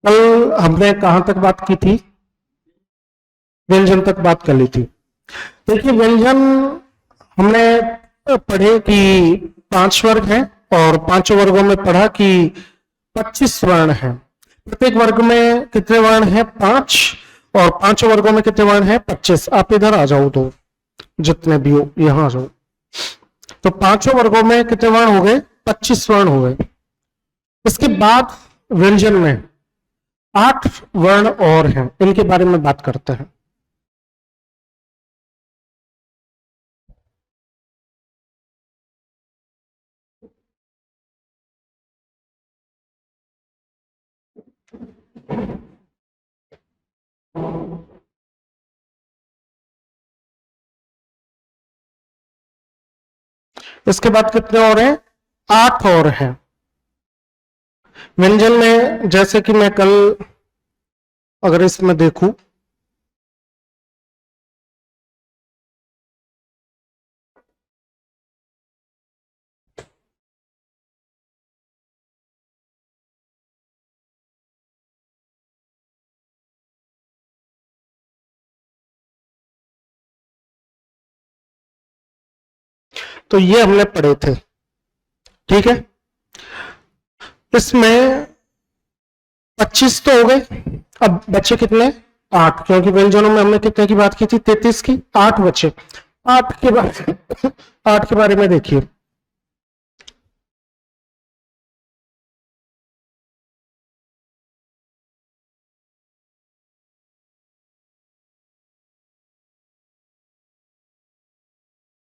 कल हमने कहां तक बात की थी? व्यंजन तक बात कर ली थी। देखिए, व्यंजन हमने पढ़े कि 5 वर्ग हैं और 5 वर्गों में पढ़ा कि 25 वर्ण हैं। प्रत्येक वर्ग में कितने वर्ण हैं? 5। और 5 वर्गों में कितने वर्ण हैं? 25। आप इधर आ जाओ, तो जितने भी हो यहां आ जाओ। तो 5 वर्गों में कितने वर्ण हो गए? 25 वर्ण हो गए। इसके बाद व्यंजन में 8 वर्ण और हैं, इनके बारे में बात करते हैं। इसके बाद कितने और हैं? 8 और हैं व्यंजन में। जैसे कि मैं कल अगर इसमें देखूं, तो ये हमने पढ़े थे, ठीक है। इसमें 25 तो हो गए। अब बच्चे कितने? 8, क्योंकि व्यंजनों में हमने कितने की बात की थी? 33 की। 8 बच्चे। 8 के बारे 8 के बारे में देखिए।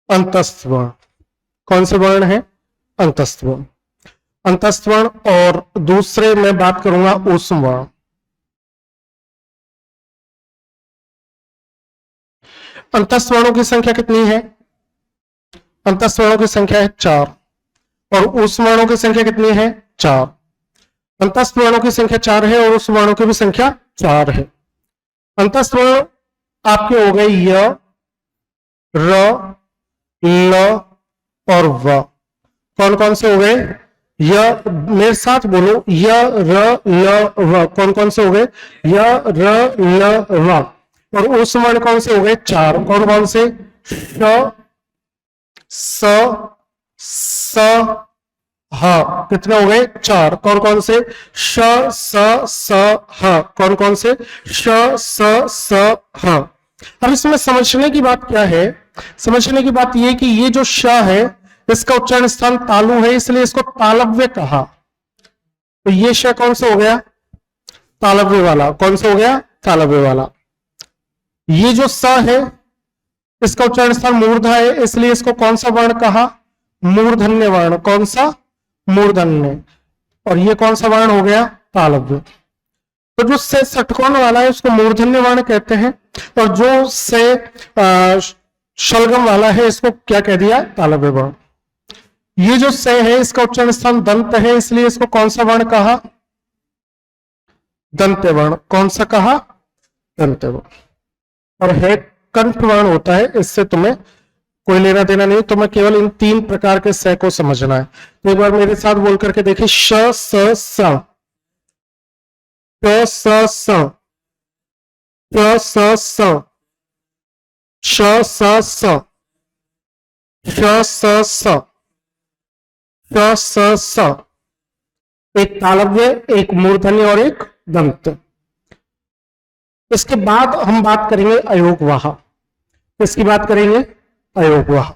अंतस्थ वर्ण। कौन से वर्ण है? अंतस्थ वर्ण। अंतस्थ वर्ण। और दूसरे मैं बात करूंगा ऊष्म वर्ण। अंतस्थ वर्णों की संख्या कितनी है? अंतस्थ वर्णों की संख्या है 4। और ऊष्म वर्णों की संख्या कितनी है? 4। अंतस्थ वर्णों की संख्या 4 है और ऊष्म वर्णों की भी संख्या 4 है। अंतस्थ वर्ण आपके हो गए य, र, ल और व। कौन कौन से हो गए? य, मेरे साथ बोलो, य, र, ल, व। कौन कौन से हो गए? य, र, ल, व। और उस वर्ण कौन से हो गए? 4। कौन कौन से? श, स, स, ह। कितने हो गए? 4। कौन कौन से? श, स, ह। कौन कौन से? श, स, ह। अब इसमें समझने की बात क्या है? समझने की बात यह कि ये जो श है, इसका उच्चारण स्थान तालु है, इसलिए इसको तालव्य कहा। तो ये श कौन सा हो गया? तालव्य वाला। कौन सा हो गया? तालव्य वाला। ये जो स है, इसका उच्चारण स्थान मूर्धा है, इसलिए इसको कौन सा वर्ण कहा? मूर्धन्य वर्ण। कौन सा? मूर्धन्य। और ये कौन सा वर्ण हो गया? तालव्य। तो जो से षटकोण वाला है उसको मूर्धन्य वर्ण कहते हैं, और जो से शलगम वाला है इसको क्या कह दिया? तालव्य वर्ण। ये जो से है इसका उच्चारण स्थान दंत है, इसलिए इसको कौन सा वर्ण कहा? दंत्य वर्ण। कौन सा कहा? दंत्य वर्ण। और है कंठ वर्ण होता है, इससे तुम्हें कोई लेना देना नहीं, तुम्हें केवल इन 3 प्रकार के से को समझना है। तो एक बार मेरे साथ बोल करके देखिए। श, स, स, स, स, स, स, श, स, स, श, स, स, श, स, स। एक तालव्य, एक मूर्धन्य और एक दंत। इसके बाद हम बात करेंगे अयोगवाह। किसकी बात करेंगे? अयोगवाह।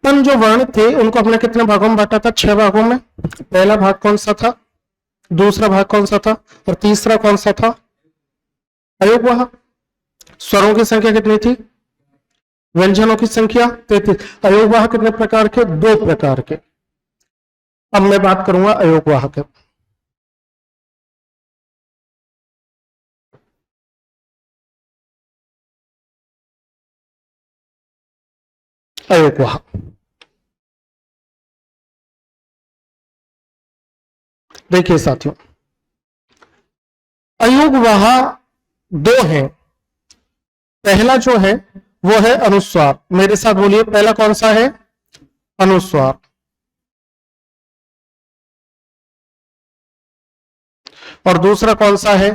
तन जो वर्ण थे उनको हमने कितने भागों में बांटा था? 6 भागों में। पहला भाग कौन सा था? दूसरा भाग कौन सा था? और तीसरा कौन सा था? अयोगवाह। स्वरों की संख्या कितनी थी? व्यंजनों की संख्या 33। अयोगवाह कितने प्रकार के? 2 प्रकार के। अब मैं बात करूंगा अयोगवाह के। अयोगवाह देखिए साथियों, अयोगवाह 2 है। पहला जो है वो है अनुस्वार। मेरे साथ बोलिए, पहला कौन सा है? अनुस्वार। और दूसरा कौन सा है?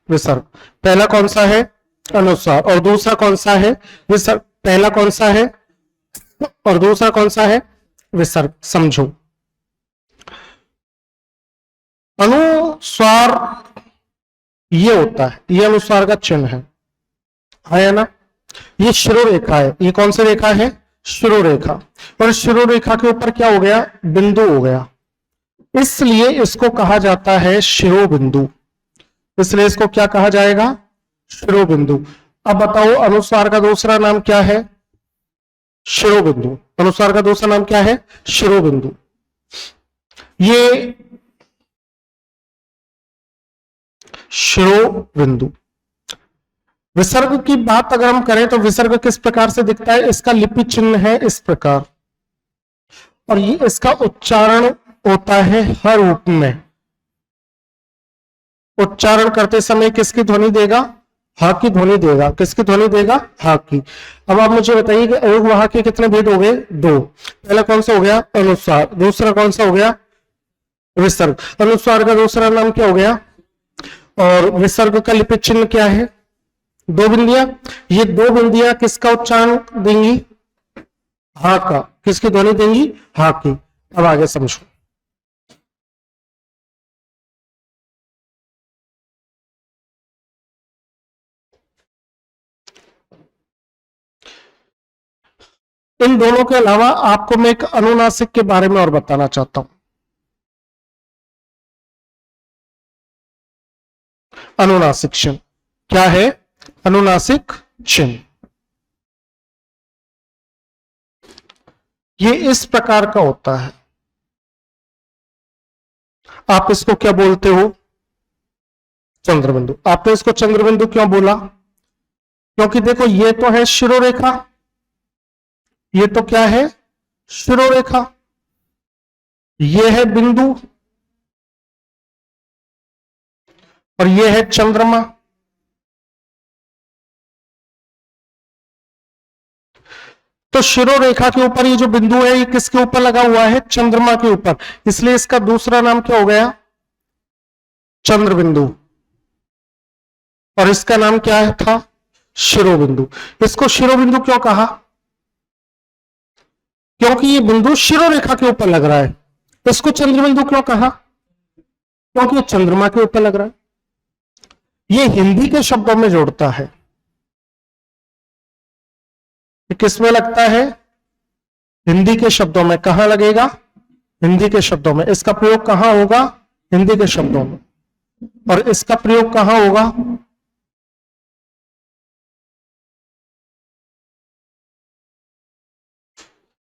विसर्ग। पहला कौन सा है? अनुस्वार। और दूसरा कौन सा है? विसर्ग। पहला कौन सा है और दूसरा कौन सा है? विसर्ग। समझो, अनुस्वार ये होता है, ये अनुस्वार का चिन्ह है ना? ये शिरोरेखा है। ये कौन सी रेखा है? शिरोरेखा। और शिरोरेखा के ऊपर क्या हो गया? बिंदु हो गया, इसलिए इसको कहा जाता है शिरोबिंदु। इसलिए इसको क्या कहा जाएगा? शिरोबिंदु। अब बताओ, अनुस्वार का दूसरा नाम क्या है? शिरोबिंदु। अनुस्वार का दूसरा नाम क्या है? शिरोबिंदु। ये शिरोबिंदु। विसर्ग की बात अगर हम करें तो विसर्ग किस प्रकार से दिखता है? इसका लिपि चिन्ह है इस प्रकार, और ये इसका उच्चारण होता है हर रूप में। उच्चारण करते समय किसकी ध्वनि देगा? हा की ध्वनि देगा। किसकी ध्वनि देगा? हा की। अब आप मुझे बताइए कि अयोग वहा के कितने भेद हो गए? दो। पहला कौन सा हो गया? अनुस्वार। दूसरा कौन सा हो गया? विसर्ग। अनुस्वार का दूसरा नाम क्या हो गया? और विसर्ग का लिपि चिन्ह क्या है? दो बिंदियां। ये दो बिंदियां किसका उच्चारण देंगी? हा का। किसकी ध्वनि देंगी? हा की। अब आगे समझो, इन दोनों के अलावा आपको मैं एक अनुनासिक के बारे में और बताना चाहता हूं। अनुनासिक चिन्ह क्या है? अनुनासिक चिन्ह ये इस प्रकार का होता है। आप इसको क्या बोलते हो? चंद्रबिंदु। आपने इसको चंद्रबिंदु क्यों बोला? क्योंकि देखो, ये तो है शिरोरेखा, ये तो क्या है? शिरोरेखा। ये है बिंदु और ये है चंद्रमा। तो शिरोरेखा के ऊपर ये जो बिंदु है, ये किसके ऊपर लगा हुआ है? चंद्रमा के ऊपर। इसलिए इसका दूसरा नाम क्या हो गया? चंद्रबिंदु। और इसका नाम क्या था? शिरोबिंदु। इसको शिरोबिंदु क्यों कहा? क्योंकि ये बिंदु शिरोरेखा के ऊपर लग रहा है। इसको चंद्रबिंदु क्यों कहा? क्योंकि ये चंद्रमा के ऊपर लग रहा है। ये हिंदी के शब्दों में जोड़ता है। किस में लगता है? हिंदी के शब्दों में। कहां लगेगा? हिंदी के शब्दों में। इसका प्रयोग कहां होगा? हिंदी के शब्दों में। और इसका प्रयोग कहां होगा?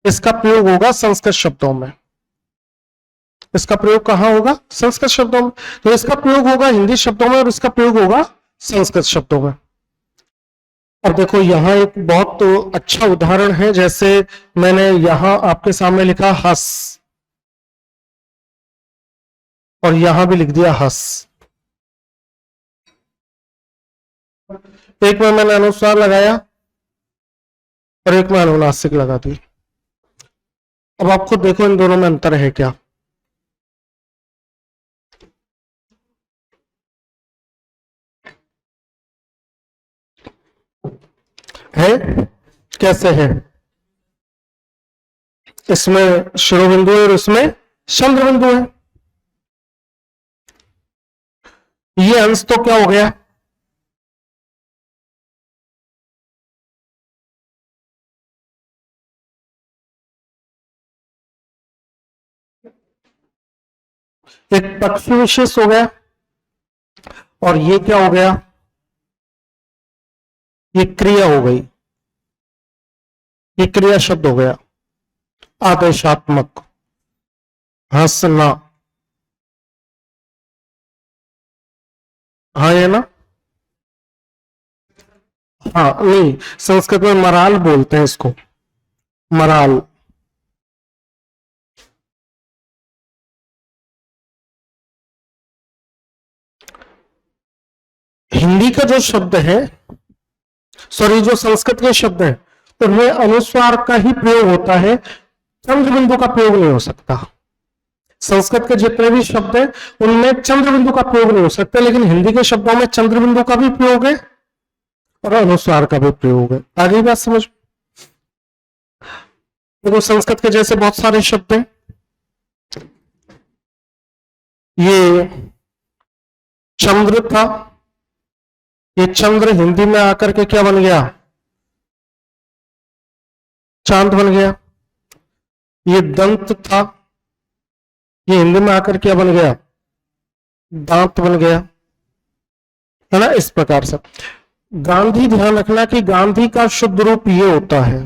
इसका प्रयोग होगा संस्कृत शब्दों में। इसका प्रयोग कहां होगा? संस्कृत शब्दों में। तो इसका प्रयोग होगा हिंदी शब्दों में और इसका प्रयोग होगा संस्कृत शब्दों में। और देखो, यहां एक बहुत तो अच्छा उदाहरण है, जैसे मैंने यहां आपके सामने लिखा हस, और यहां भी लिख दिया हस। एक में मैंने अनुस्वार लगाया और एक में अनुनासिक लगा दी। अब आप खुद देखो इन दोनों में अंतर है क्या? है? कैसे है? इसमें शिरोबिंदु है और इसमें चंद्रबिंदु है। ये अंश तो क्या हो गया? एक पक्ष विशेष हो गया, और ये क्या हो गया? ये क्रिया हो गई। ये क्रिया शब्द हो गया, आदेशात्मक। हंसना। हाँ, ये ना? हाँ, नहीं, संस्कृत में मराल बोलते हैं इसको। मराल। हिंदी का जो शब्द है, सॉरी, जो संस्कृत के शब्द है, उनमें अनुस्वार का ही प्रयोग होता है। चंद्र बिंदु का प्रयोग नहीं हो सकता। संस्कृत के जितने भी शब्द हैं उनमें चंद्र बिंदु का प्रयोग नहीं हो सकता, लेकिन हिंदी के शब्दों में चंद्र बिंदु का भी प्रयोग है और अनुस्वार का भी प्रयोग है। आगे बात समझ। देखो संस्कृत के जैसे बहुत सारे शब्द हैं। ये चंद्र था, ये चंद्र हिंदी में आकर के क्या बन गया? चांद बन गया। ये दंत था, ये हिंदी में आकर क्या बन गया? दांत बन गया, है ना। इस प्रकार से गांधी, ध्यान रखना कि गांधी का शुद्ध रूप ये होता है,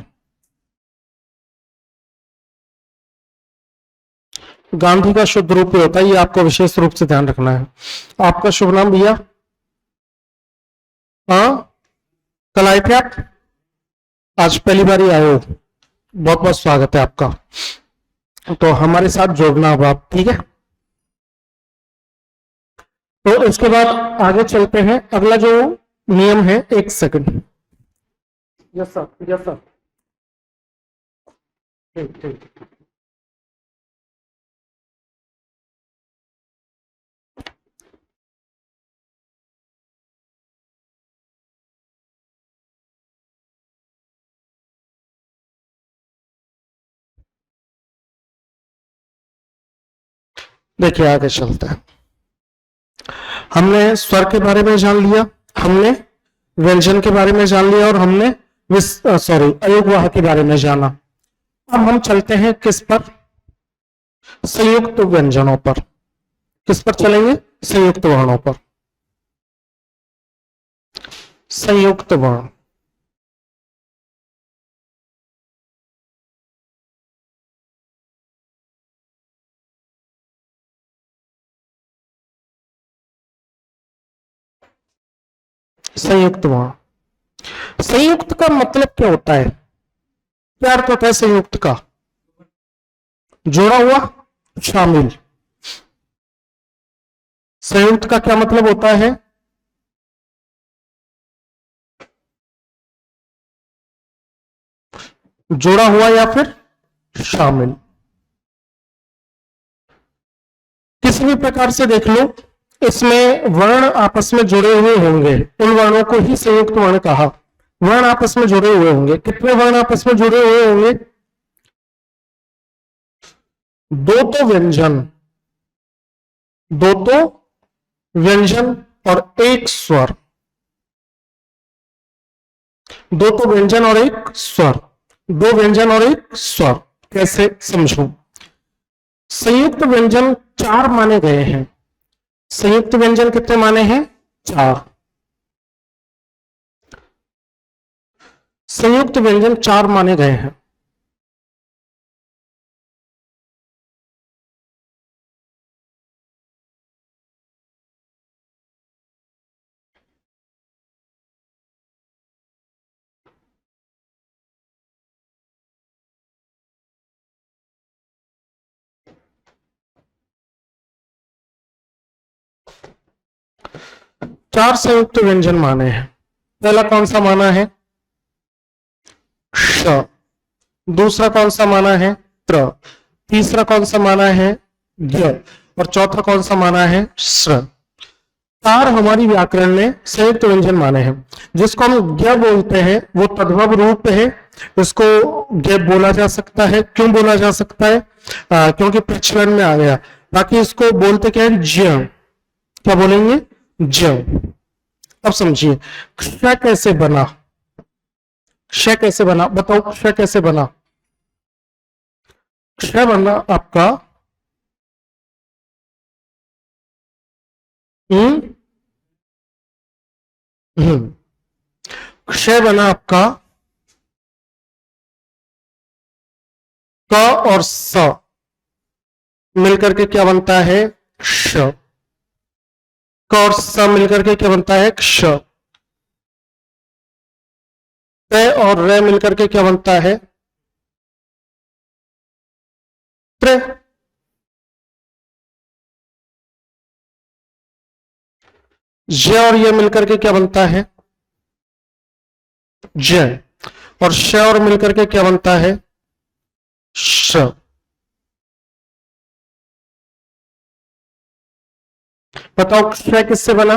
गांधी का शुद्ध रूप ये होता है, ये आपको विशेष रूप से ध्यान रखना है। आपका शुभ नाम भैया? हाँ, कल आए थे आप? आज पहली बार ही आए हो, बहुत बहुत स्वागत है आपका। तो हमारे साथ जुड़ना अब आप, ठीक है। तो इसके बाद आगे चलते हैं। अगला जो नियम है, एक second. Yes sir, yes sir, ठीक ठीक। देखिए आगे चलते हैं। हमने स्वर के बारे में जान लिया, हमने व्यंजन के बारे में जान लिया और हमने अयोगवाह के बारे में जाना। अब हम चलते हैं किस पर? संयुक्त व्यंजनों पर। किस पर चलेंगे? संयुक्त वर्णों पर। संयुक्त वर्ण। संयुक्त वर्ण। संयुक्त का मतलब क्या होता है? क्या अर्थ होता है संयुक्त का? जोड़ा हुआ, शामिल। संयुक्त का क्या मतलब होता है? जोड़ा हुआ या फिर शामिल। किसी भी प्रकार से देख लो, इसमें वर्ण आपस में जुड़े हुए होंगे, उन वर्णों को ही संयुक्त वर्ण कहा। वर्ण आपस में जुड़े हुए होंगे। कितने वर्ण आपस में जुड़े हुए होंगे? दो तो व्यंजन, दो तो व्यंजन और एक स्वर। दो तो व्यंजन और एक स्वर, दो व्यंजन और एक स्वर। कैसे समझो? संयुक्त व्यंजन चार माने गए हैं। संयुक्त व्यंजन कितने माने हैं? चार। संयुक्त व्यंजन चार माने गए हैं। चार संयुक्त व्यंजन माने हैं। पहला कौन सा माना है? श। दूसरा कौन सा माना है? त्र। तीसरा कौन सा माना है? य। और चौथा कौन सा माना है? श्र। चार हमारी व्याकरण ने संयुक्त व्यंजन माने हैं। जिसको हम ज्ञ बोलते हैं वो तद्भव रूप है, इसको ज्ञ बोला जा सकता है। क्यों बोला जा सकता है? क्योंकि प्रचलन में आ गया। बाकी इसको बोलते क्या है? ज्य। क्या बोलेंगे? ज्य। अब समझिए क्ष कैसे बना। क्ष कैसे बना बताओ? क्ष कैसे बना? क्ष बना आपका क्ष बना आपका क और स मिलकर के क्या बनता है? क्ष। क और स मिलकर के क्या बनता है? क्ष। त और र मिलकर के क्या बनता है? त्र। ज और ये मिलकर के क्या बनता है? ज। और श और मिलकर के क्या बनता है? श। बताओ क्षय किससे बना?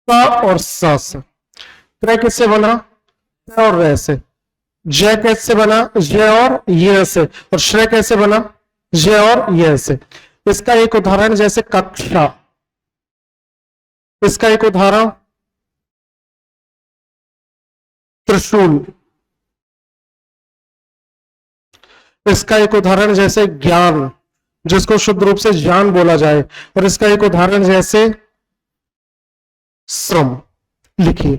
क और स से। त्रय किससे बना? त और रे से। जय कैसे बना? जय और ये से। और श्रेय कैसे बना? जय और ये से। इसका एक उदाहरण जैसे कक्षा, इसका एक उदाहरण त्रिशूल, इसका एक उदाहरण जैसे ज्ञान, जिसको शुद्ध रूप से ज्ञान बोला जाए, और इसका एक उदाहरण जैसे श्रम। लिखिए।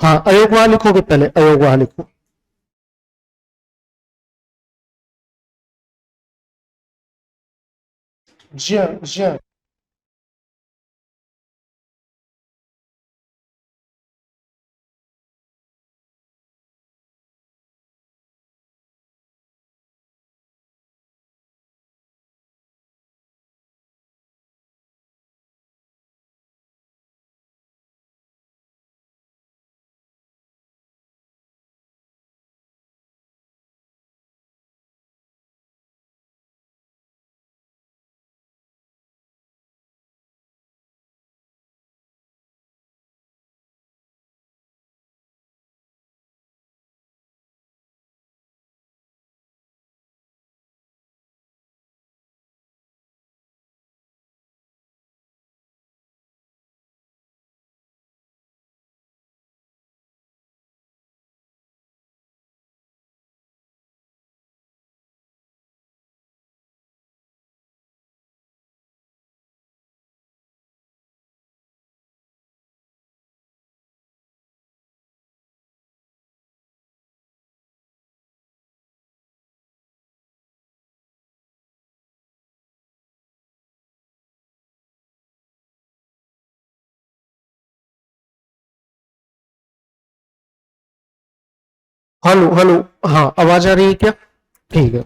हाँ, अयोग वहां लिखोगे, पहले अयोग वहां लिखो। ज ज। Hello hello. हाँ, आवाज आ रही है क्या? ठीक है।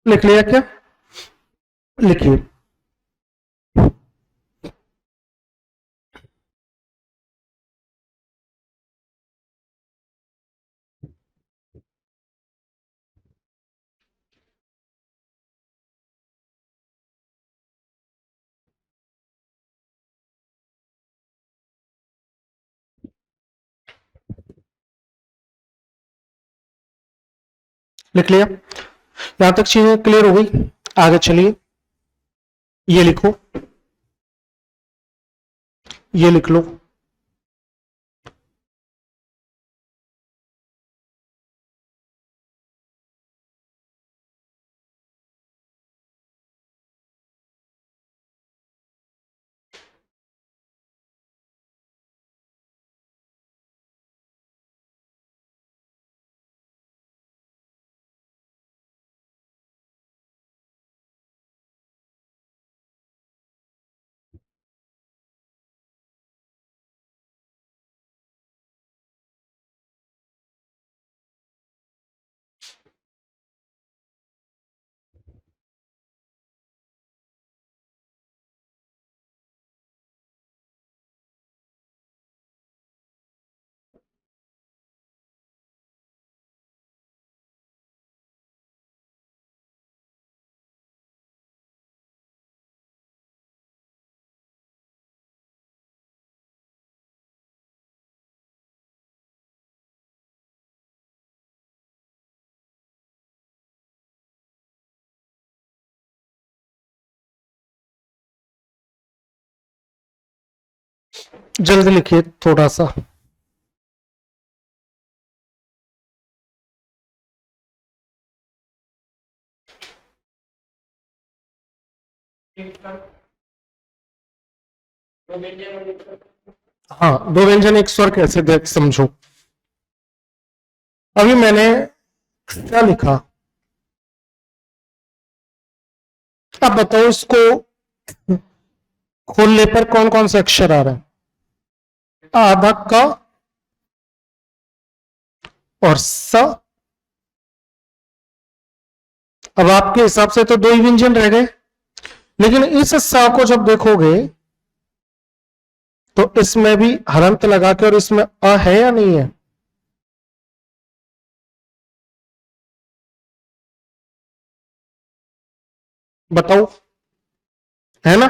लिख लिया क्या? लिखिए। लिख लिया? यहां तक चीजें क्लियर हो गई? आगे चलिए। ये लिखो, ये लिख लो। जल्दी लिखिए थोड़ा सा। हाँ, दो व्यंजन एक स्वर कैसे देख समझो। अभी मैंने क्या लिखा, अब बताओ इसको खोलने पर कौन कौन से अक्षर आ रहे हैं? आधा का और स। अब आपके हिसाब से तो दो ही व्यंजन रह गए, लेकिन इस स को जब देखोगे तो इसमें भी हलंत लगा के, और इसमें अ है या नहीं है? बताओ, है ना?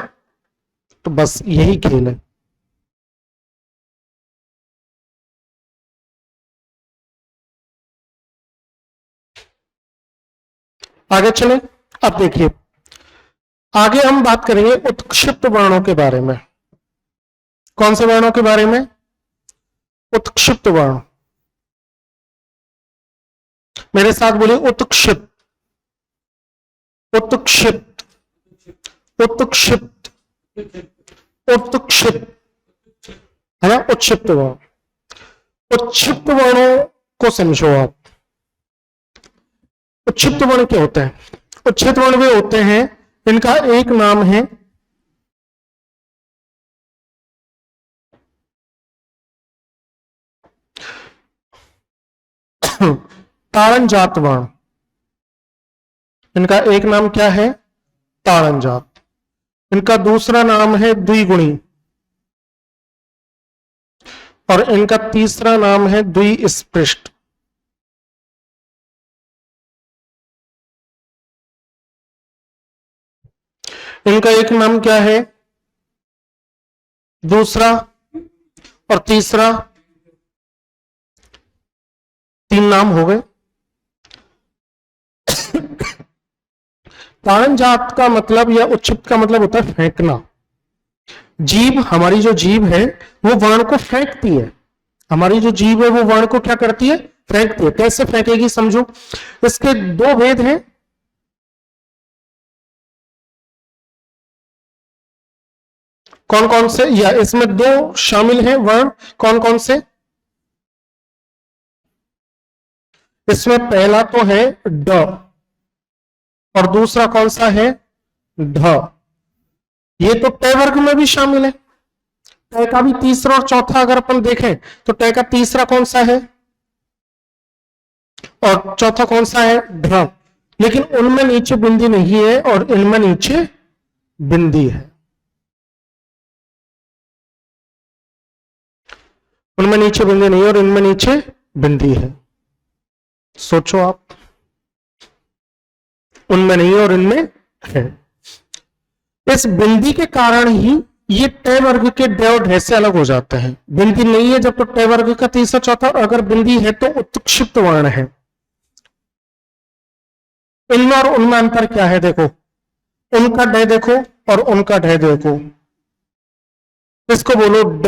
तो बस यही खेल है। आगे चले। अब देखिए, आगे हम बात करेंगे उत्क्षिप्त वर्णों के बारे में। कौन से वर्णों के बारे में? उत्क्षिप्त वर्ण। मेरे साथ बोलिए, उत्क्षिप्त, उत्क्षिप्त, उत्क्षिप्त, उत्क्षिप्त, है ना? उत्क्षिप्त वर्ण। उत्क्षिप्त वर्णों को समझो आप। उत्क्षिप्त वर्ण क्या होता है? उत्क्षिप्त वर्ण वे होते हैं इनका एक नाम है ताड़नजात वर्ण। इनका एक नाम क्या है? ताड़नजात। इनका दूसरा नाम है द्विगुणी, और इनका तीसरा नाम है द्विस्पृष्ट। इनका एक नाम क्या है? दूसरा और तीसरा, तीन नाम हो गए। ताड़नजात का मतलब या उत्क्षिप्त का मतलब होता है फेंकना। जीभ, हमारी जो जीभ है वो वर्ण को फेंकती है। हमारी जो जीभ है वो वर्ण को क्या करती है? फेंकती है। कैसे फेंकेगी समझो। इसके दो भेद हैं। कौन कौन से, या इसमें दो शामिल हैं वर्ण, कौन कौन से? इसमें पहला तो है ड, और दूसरा कौन सा है? ढ। ये तो ट वर्ग में भी शामिल है। ट का भी तीसरा और चौथा अगर अपन देखें तो ट का तीसरा कौन सा है और चौथा कौन सा है? ढ। लेकिन उनमें नीचे बिंदी नहीं है और इनमें नीचे बिंदी है। उनमें नीचे बिंदी नहीं है और इनमें नीचे बिंदी है। सोचो आप, उनमें नहीं है और इनमें है। इस बिंदी के कारण ही ये ट वर्ग के ड और ढ से अलग हो जाते हैं। बिंदी नहीं है जब तो ट वर्ग का तीसरा चौथा, और अगर बिंदी है तो उत्क्षिप्त वर्ण है। इनमें और उनमें अंतर क्या है? देखो, उनका ड देखो और उनका ढह देखो, इसको बोलो ड,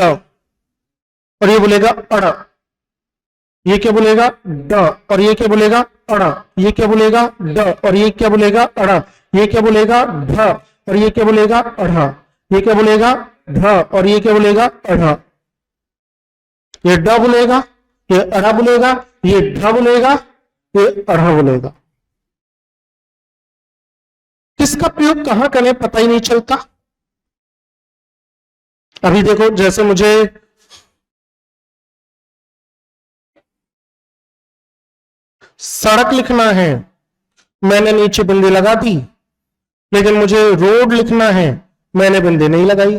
और ये बोलेगा अड़, ये क्या बोलेगा ड, और ये क्या बोलेगा अड़, ये क्या बोलेगा ड, और ये क्या बोलेगा अड़, ये क्या बोलेगा ढ, और ये क्या बोलेगा अढ़ा, ये क्या बोलेगा ढ, और ये क्या बोलेगा अढ़ा, ये ड बोलेगा, ये अड़ा बोलेगा, ये ढ बोलेगा, ये अढ़ा बोलेगा। किसका प्रयोग कहां करें पता ही नहीं चलता। अभी देखो, जैसे मुझे सड़क लिखना है, मैंने नीचे बिंदी लगा दी, लेकिन मुझे रोड लिखना है, मैंने बिंदी नहीं लगाई।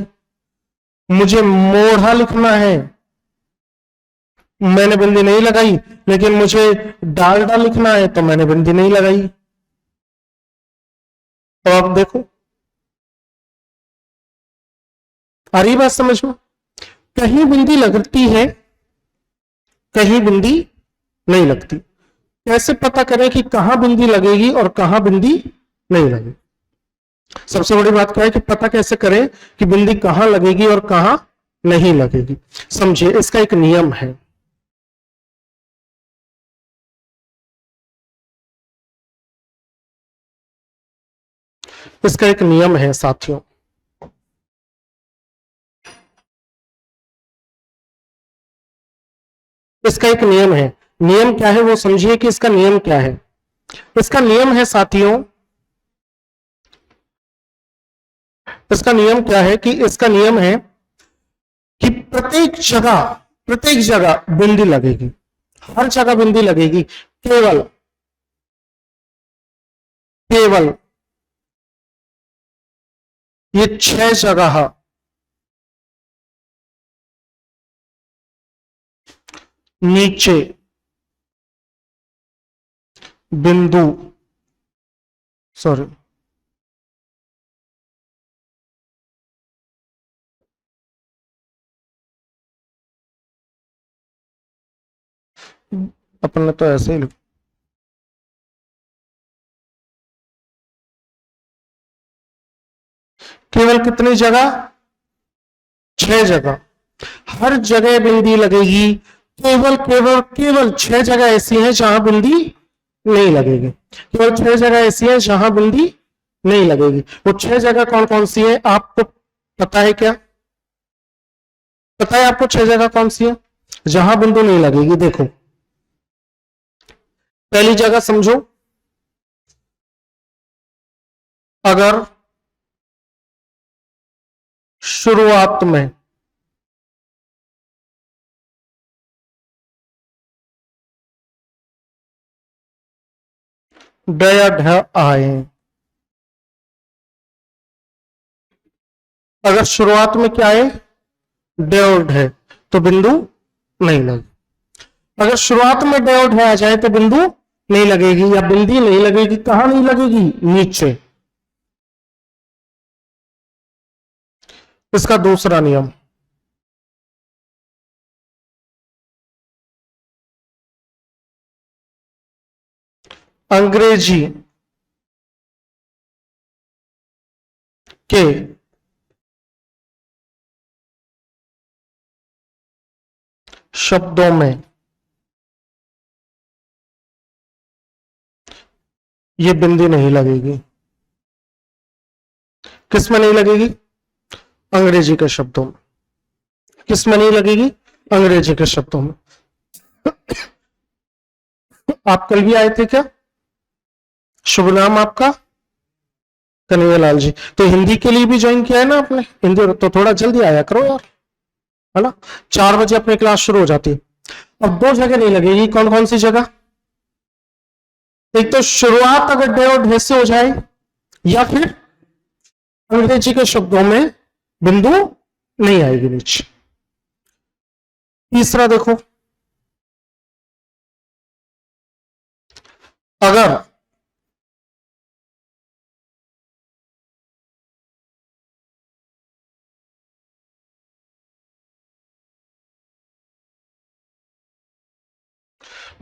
मुझे मोढ़ा लिखना है, मैंने बिंदी नहीं लगाई, लेकिन मुझे डालडा लिखना है तो मैंने बिंदी नहीं लगाई। तो आप देखो, आ रही बात समझ में? कहीं बिंदी लगती है, कहीं बिंदी नहीं लगती। कैसे पता करें कि कहां बिंदी लगेगी और कहां बिंदी नहीं लगेगी? सबसे बड़ी बात क्या है कि पता कैसे करें कि बिंदी कहां लगेगी और कहां नहीं लगेगी। समझिए, इसका एक नियम है। इसका एक नियम है साथियों। इसका एक नियम है। नियम क्या है वो समझिए कि इसका नियम क्या है। इसका नियम है साथियों, इसका नियम क्या है कि इसका नियम है कि प्रत्येक जगह बिंदी लगेगी, हर जगह बिंदी लगेगी, केवल केवल ये 6 जगह नीचे बिंदु, सॉरी, अपन ने तो ऐसे ही लिखा, केवल कितनी जगह? 6 जगह। हर जगह बिंदी लगेगी, केवल केवल केवल 6 जगह ऐसी हैं जहां बिंदी नहीं लगेगी। केवल 6 जगह ऐसी हैं जहां बिंदी नहीं लगेगी। वो 6 जगह कौन कौन सी है आपको पता है क्या? पता है आपको 6 जगह कौन सी है जहां बिंदु नहीं लगेगी? देखो, पहली जगह समझो, अगर शुरुआत में ड या ढ आए, अगर शुरुआत में क्या है ड और ढ, तो बिंदु नहीं लगे। अगर शुरुआत में ड और ढ आ जाए तो बिंदु नहीं लगेगी, या बिंदी नहीं लगेगी। कहां नहीं लगेगी? नीचे। इसका दूसरा नियम, अंग्रेजी के शब्दों में ये बिंदी नहीं लगेगी। किस में नहीं लगेगी? अंग्रेजी के शब्दों में। किस में नहीं लगेगी? अंग्रेजी के शब्दों में। आप कल भी आए थे क्या? शुभ नाम आपका? कन्हैयालाल जी। तो हिंदी के लिए भी ज्वाइन किया है ना आपने? हिंदी तो थोड़ा जल्दी आया करो यार, है ना? 4 बजे अपनी क्लास शुरू हो जाती है। अब 2 जगह नहीं लगेगी, कौन कौन सी जगह? एक तो शुरुआत अगर डे और ढे से हो जाए, या फिर अंग्रेजी के शब्दों में बिंदु नहीं आएगी नीचे। तीसरा देखो, अगर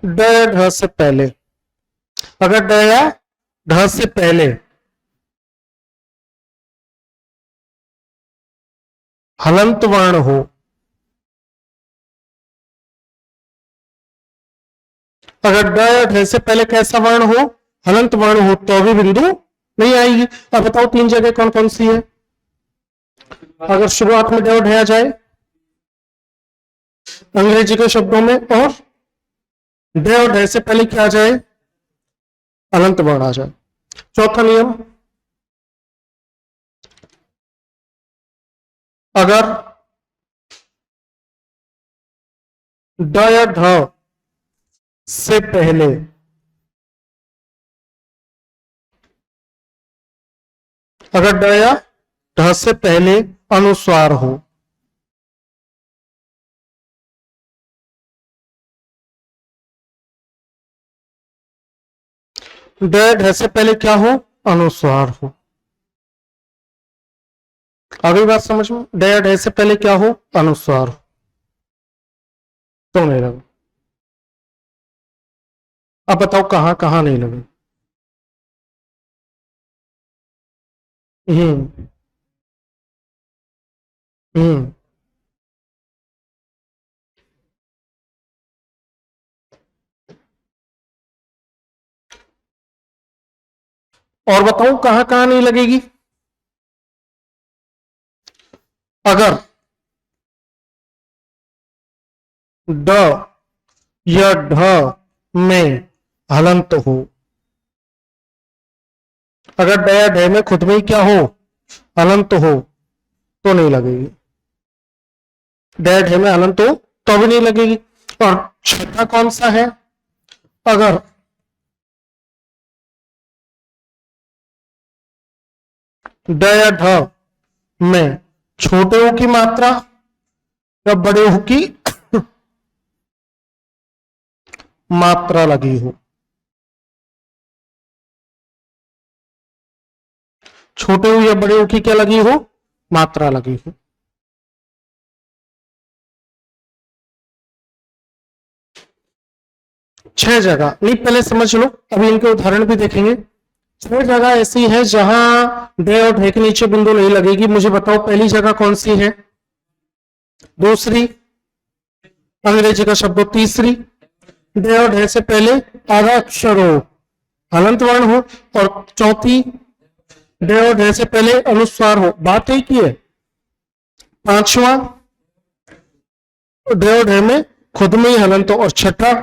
ड ढ से पहले, अगर ड या ढ से पहले हलंत वर्ण हो, अगर ड या ढ से पहले कैसा वर्ण हो, हलंत वर्ण हो, तो भी बिंदु नहीं आएगी। अब बताओ तीन जगह कौन कौन सी है। अगर शुरुआत में ड और ढ आ जाए अंग्रेजी के शब्दों में, और ड और ढ से पहले क्या आ जाए, हलंत वर्ण आ जाए। चौथा नियम, अगर ड या ढ से पहले अगर ड या ढ से पहले अनुस्वार हो, ड ढ से पहले क्या हो, अनुस्वार हो। अगली बात समझ में, ड ढ से पहले क्या हो, अनुस्वार हो, तो नहीं लगे। अब बताओ कहां कहां नहीं लगे। हम्म हम्म और बताओ कहां कहां नहीं लगेगी। अगर ड या ढ में हलंत हो, अगर ड या ढ में खुद में ही क्या हो, हलंत हो, तो नहीं लगेगी। ड ढ में हलंत हो तो भी नहीं लगेगी। और छठा कौन सा है, अगर ड या ढ में छोटे ओ की मात्रा या बड़े ओ की मात्रा लगी हो, छोटे ओ या बड़े ओ की क्या लगी हो, मात्रा लगी हो। छह जगह नहीं, पहले समझ लो, अभी इनके उदाहरण भी देखेंगे। छह जगह ऐसी है जहां ड और ढ के नीचे बिंदु नहीं लगेगी। मुझे बताओ पहली जगह कौन सी है, दूसरी अंग्रेजी का शब्द हो, तीसरी ड और ढ से पहले आधा अक्षर हो, हलंत वर्ण हो, और चौथी ड और ढ से पहले अनुस्वार हो, बात एक ही है। पांचवा ड और ढ में खुद में ही हलंत हो, और छठा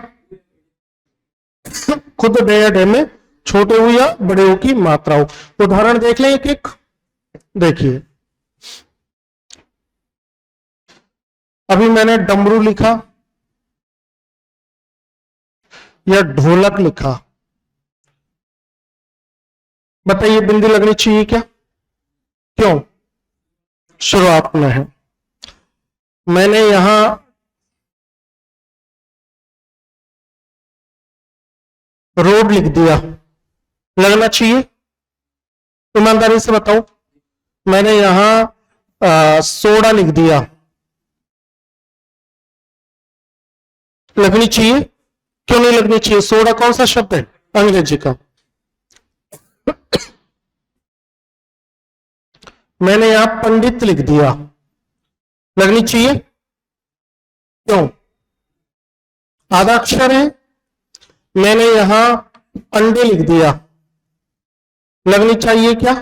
खुद ड या ढ में छोटे हो या बड़े हो की मात्रा हो। उदाहरण देख लें एक एक। देखिए, अभी मैंने डमरू लिखा या ढोलक लिखा, बताइए बिंदी लगनी चाहिए क्या, क्यों, शुरुआत में है। मैंने यहां रोड लिख दिया, लगना चाहिए, ईमानदारी से बताओ। मैंने यहां सोडा लिख दिया, लगनी चाहिए, क्यों नहीं लगनी चाहिए। सोडा कौन सा शब्द है, अंग्रेजी का। मैंने यहां पंडित लिख दिया, लगनी चाहिए, क्यों, आधा अक्षर है। मैंने यहां अंडे लिख दिया, लगनी चाहिए क्या,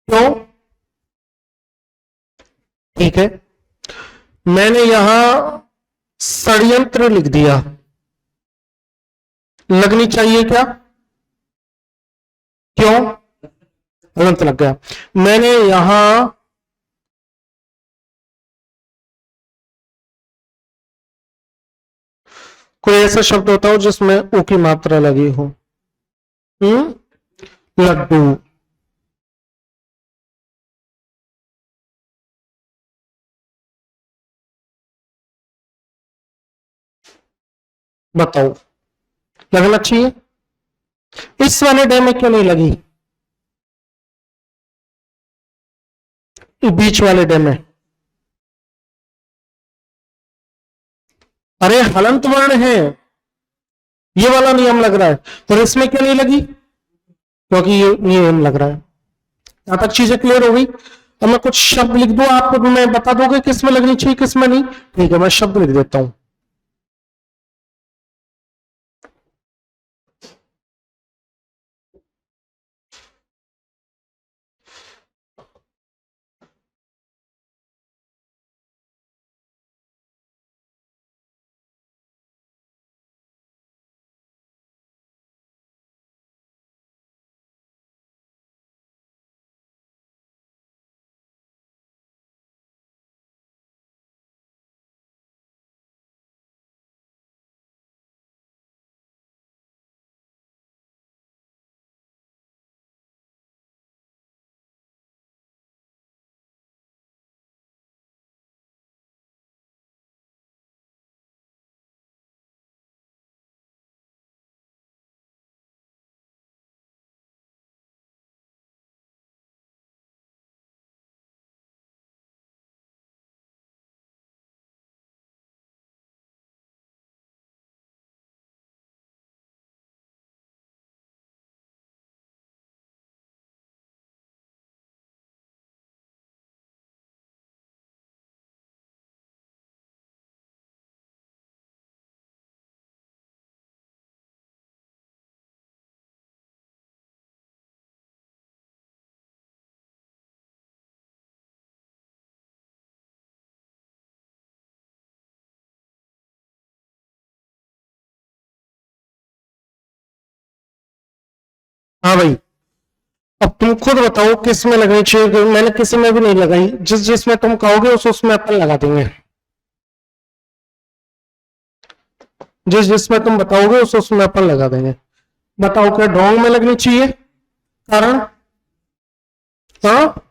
क्यों, ठीक है। मैंने यहां षड्यंत्र लिख दिया, लगनी चाहिए क्या, क्यों, हलंत लग गया। मैंने यहां कोई ऐसा शब्द होता हो जिसमें ऊ की मात्रा लगी हो, लड्डू, बताओ लगना चाहिए। इस वाले डे में क्यों नहीं लगी, बीच वाले डे में, अरे हलंत वर्ण है, ये वाला नियम लग रहा है, और इसमें क्यों नहीं लगी, क्योंकि ये नियम लग रहा है। यहां तक चीजें क्लियर हो गई। अब मैं कुछ शब्द लिख दूं, आप मैं बता दोगे किस में लगनी चाहिए किस में नहीं? ठीक है, मैं शब्द लिख देता हूं। हाँ भाई, अब तुम खुद बताओ किस में लगनी चाहिए, मैंने किसी में भी नहीं लगाई, जिस जिसमें तुम कहोगे उस उसमें अपन लगा देंगे, जिस जिसमें तुम बताओगे उस उसमें अपन लगा देंगे। बताओ क्या ढोंग में लगनी चाहिए? कारण? हाँ,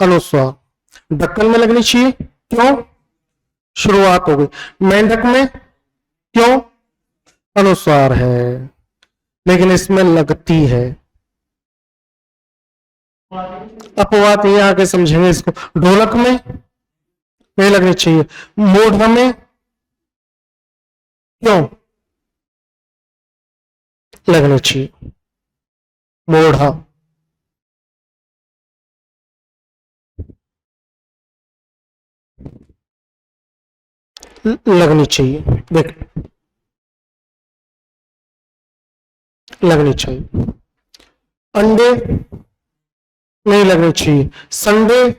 अनुस्वार। ढक्कन में लगनी चाहिए, क्यों? शुरुआत हो गई। मेंढक में क्यों? अनुस्वार है, लेकिन इसमें लगती है। अपवाद ये आगे समझेंगे इसको। ढोलक में नहीं लगनी चाहिए। मोढ़ में क्यों लगनी चाहिए? मोढ़ा लगनी चाहिए, देख लगनी चाहिए। अंडे नहीं लगनी चाहिए। संडे,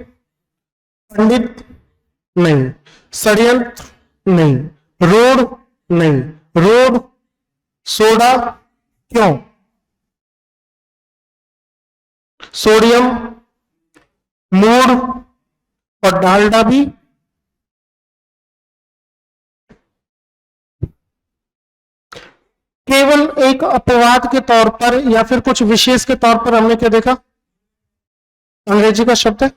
पंडित नहीं, षड्यंत्र नहीं, रोड नहीं, रोड सोडा क्यों? सोडियम, मूड और डालडा भी केवल एक अपवाद के तौर पर या फिर कुछ विशेष के तौर पर हमने क्या देखा? अंग्रेजी का शब्द है,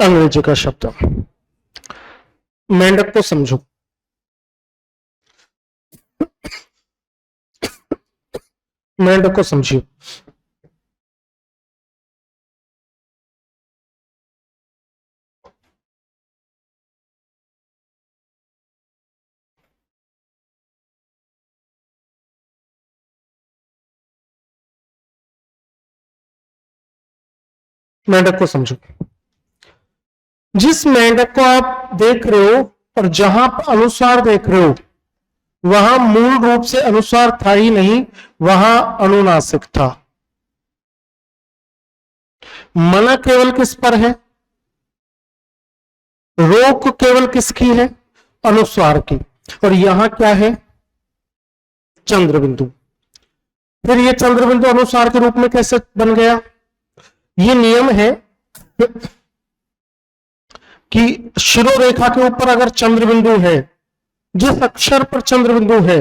अंग्रेजी का शब्द। मेंढक को समझो। मेंढक को समझिए। मेंढक को समझो। जिस मेंढक को आप देख रहे हो और जहां पर अनुसार देख रहे हो, वहां मूल रूप से अनुसार था ही नहीं, वहां अनुनासिक था। मना केवल किस पर है? रोक केवल किसकी है? अनुस्वार की। और यहां क्या है? चंद्र बिंदु। फिर ये चंद्र बिंदु अनुस्वार के रूप में कैसे बन गया? ये नियम है कि शिरोरेखा के ऊपर अगर चंद्र बिंदु है, जिस अक्षर पर चंद्र बिंदु है,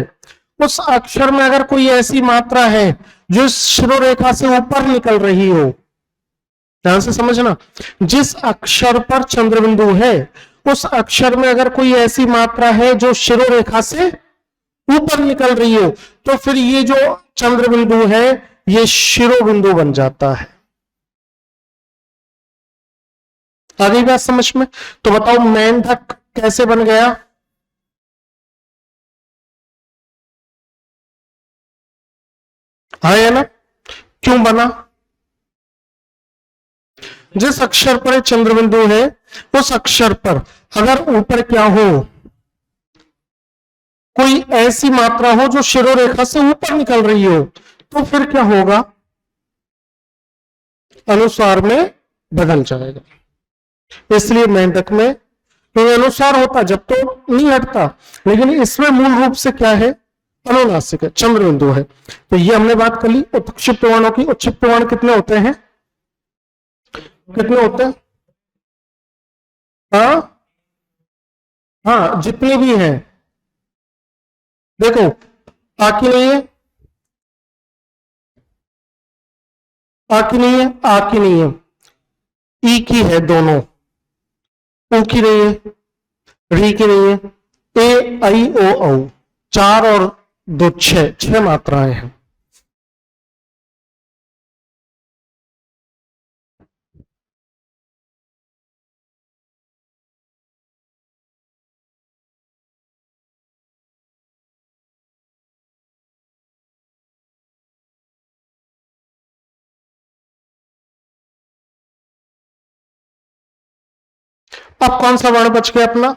उस अक्षर में अगर कोई ऐसी मात्रा है जो शिरोरेखा से ऊपर निकल रही हो, ध्यान से समझना, जिस अक्षर पर चंद्र बिंदु है उस अक्षर में अगर कोई ऐसी मात्रा है जो शिरोरेखा से ऊपर निकल रही हो, तो फिर ये जो चंद्र बिंदु है ये शिरो बिंदु बन जाता है। आ गई बात समझ में? तो बताओ मेंढक कैसे बन गया? हाँ या ना? क्यों बना? जिस अक्षर पर चंद्र बिंदु है उस अक्षर पर अगर ऊपर क्या हो, कोई ऐसी मात्रा हो जो शिरोरेखा से ऊपर निकल रही हो, तो फिर क्या होगा? अनुस्वार में बदल जाएगा। इसलिए मेंढक में तो अनुस्वार होता जब तो नहीं हटता, लेकिन इसमें मूल रूप से क्या है? अनुनासिक है, चंद्र बिंदु है। तो ये हमने बात कर ली उत्क्षिप्त वर्णों की। उत्क्षिप्त वर्ण कितने होते हैं? कितने होते हैं? हाँ हाँ, जितने भी हैं। देखो, आ की नहीं है, आ की नहीं है, आ की नहीं है, ई की है दोनों, ऊ की नहीं है, री की नहीं है, ए आई ओ औ, चार और दो छह, छह मात्राएं हैं। अब कौन सा वर्ण बच गया अपना?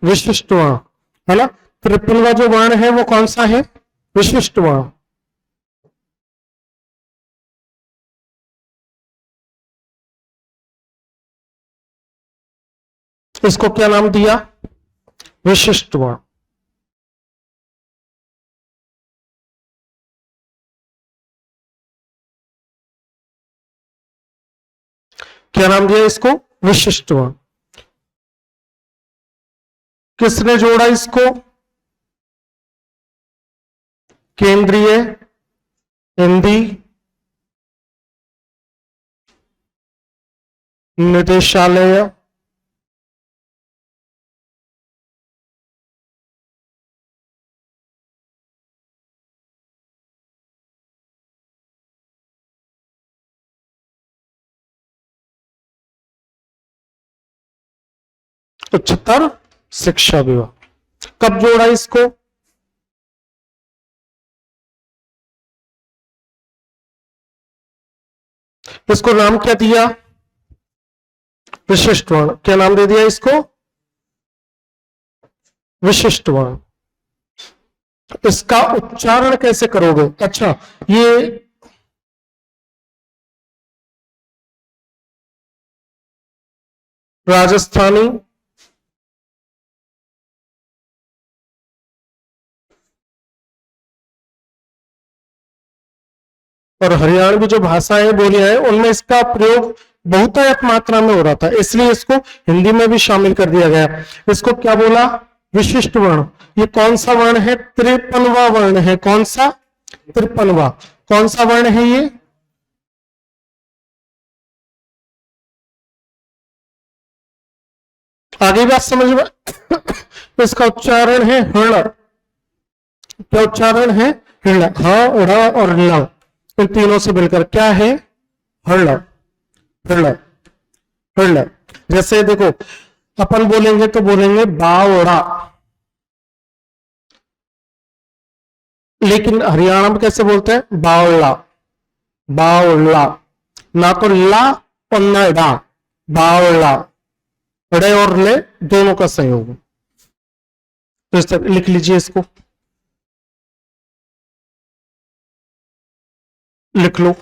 विशिष्ट वर्ण, है ना। 53वां जो वर्ण है वो कौन सा है? विशिष्ट वर्ण। इसको क्या नाम दिया? विशिष्ट वर्ण। क्या नाम दिया इसको? विशिष्ट वर्ण। किसने जोड़ा इसको? केंद्रीय हिंदी निदेशालय उच्चतर शिक्षा विभाग। कब जोड़ा इसको? इसको नाम क्या दिया? विशिष्ट वर्ण। क्या नाम दे दिया इसको? विशिष्ट वर्ण। इसका उच्चारण कैसे करोगे? अच्छा, ये राजस्थानी और हरियाणवी जो भाषाएं बोलियां हैं उनमें इसका प्रयोग बहुतायत मात्रा में हो रहा था, इसलिए इसको हिंदी में भी शामिल कर दिया गया। इसको क्या बोला? विशिष्ट वर्ण। ये कौन सा वर्ण है? 53वां वर्ण है। कौन सा? 53वां। कौन सा वर्ण है ये? आगे बात समझ में? इसका उच्चारण है हर्ण। क्या उच्चारण है? हर्ण। ह, ड़ और ल, इन तीनों से मिलकर क्या है? हर्ण। हर्ण। हर्ण। जैसे देखो, अपन बोलेंगे तो बोलेंगे बावड़ा, लेकिन हरियाणा में कैसे बोलते हैं? बावला। बावला। ना तो ला और ना डा, बावला। रे और ले दोनों का संयोग। तो इस तरह लिख लीजिए इसको, लिख लो।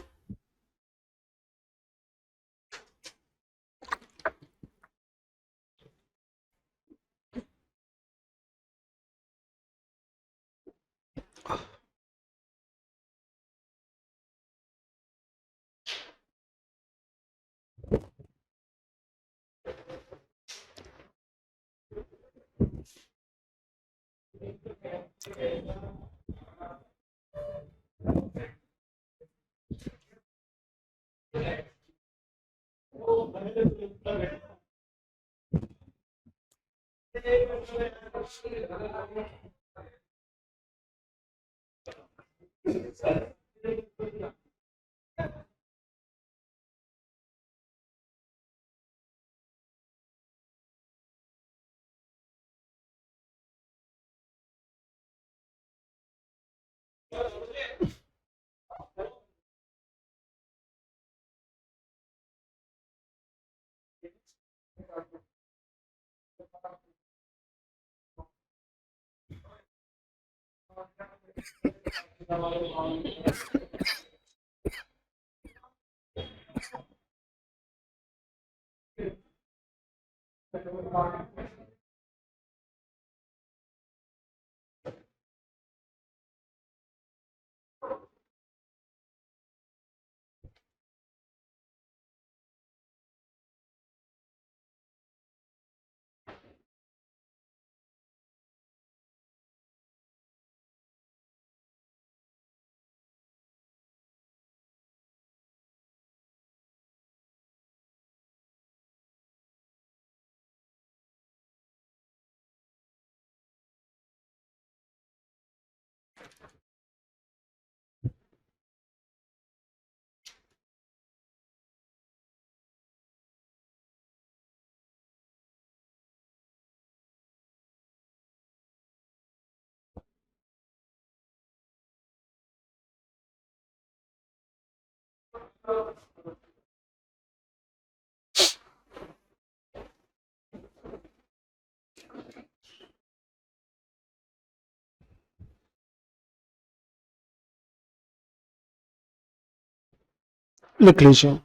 लिख लीजिए।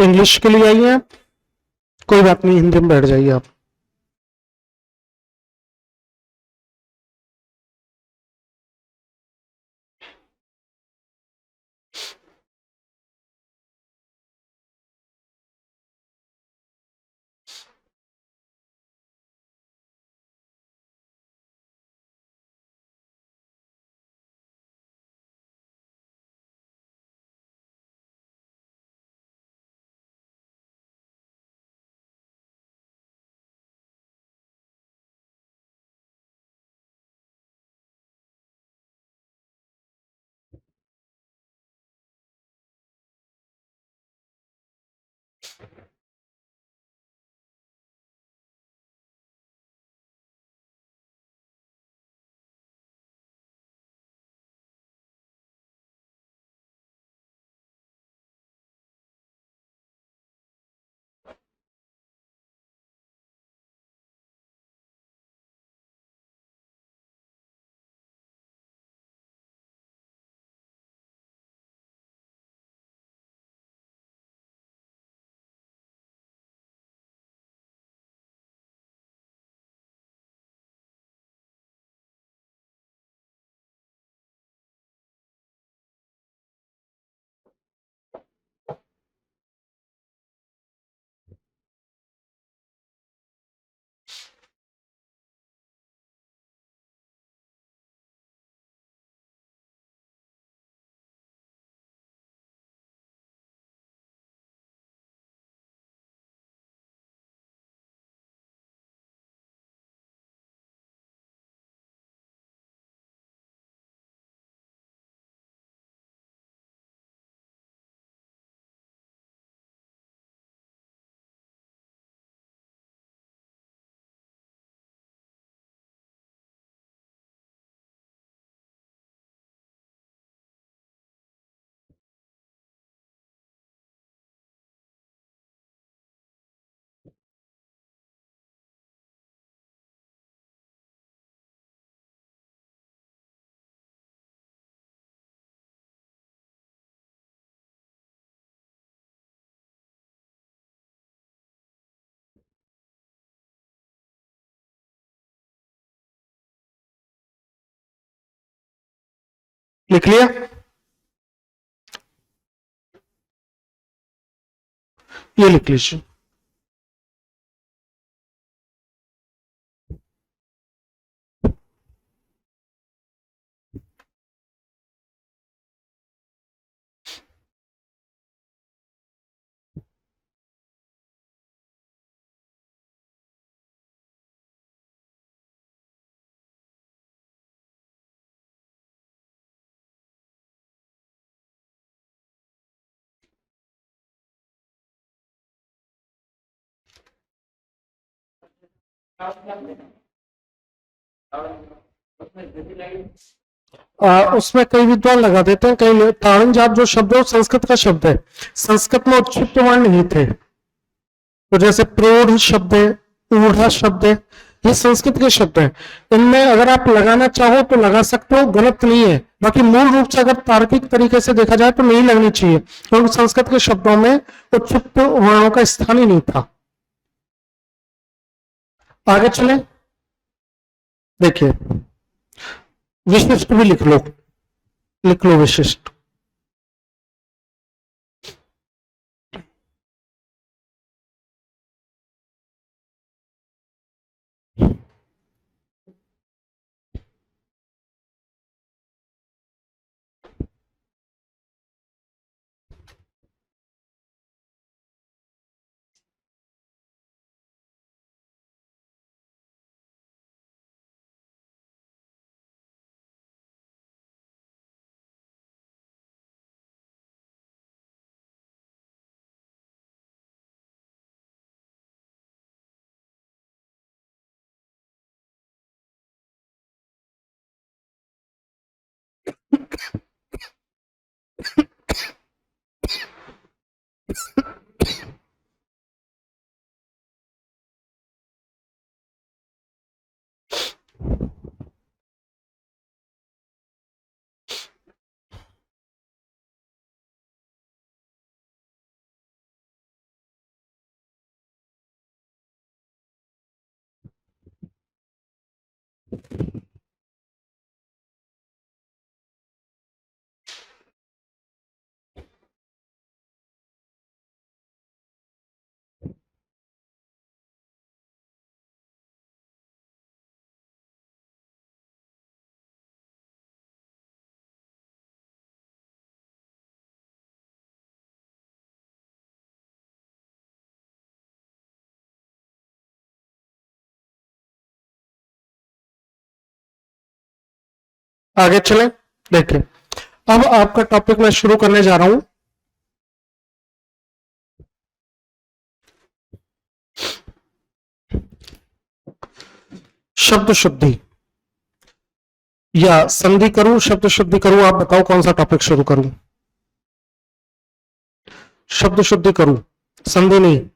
इंग्लिश के लिए आइए आप, कोई बात नहीं, हिंदी में बैठ जाइए आप। लिख लिया? ये लिख लीजिए। उसमें कई विद्वान लगा देते हैं, कई ताड़न जाप जो शब्द है वो संस्कृत का शब्द है, संस्कृत में उच्छिष्ट वर्ण नहीं थे। तो जैसे प्रोढ़ शब्द है, ऊढ़ा शब्द है, ये संस्कृत के शब्द हैं। इनमें अगर आप लगाना चाहो तो लगा सकते हो, गलत नहीं है। बाकी मूल रूप से अगर तार्किक तरीके से देखा जाए तो नहीं लगनी चाहिए, क्योंकि संस्कृत के शब्दों में उच्छिष्ट वर्णों का स्थान ही नहीं था। आगे चले, देखिए विशिष्ट भी लिख लो, लिख लो विशिष्ट। आगे चले, देखिए अब आपका टॉपिक मैं शुरू करने जा रहा हूं। शब्द शुद्धि या संधि करूं, शब्द शुद्धि करूं, आप बताओ कौन सा टॉपिक शुरू करूं। शब्द शुद्धि करूं, संधि नहीं।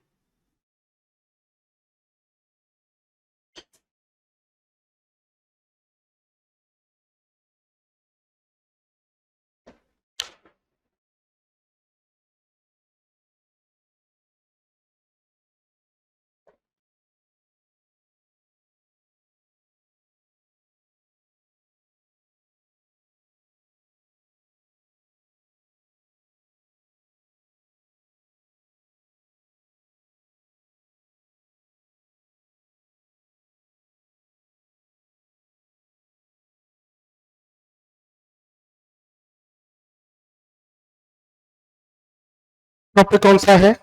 टॉपिक कौन सा है?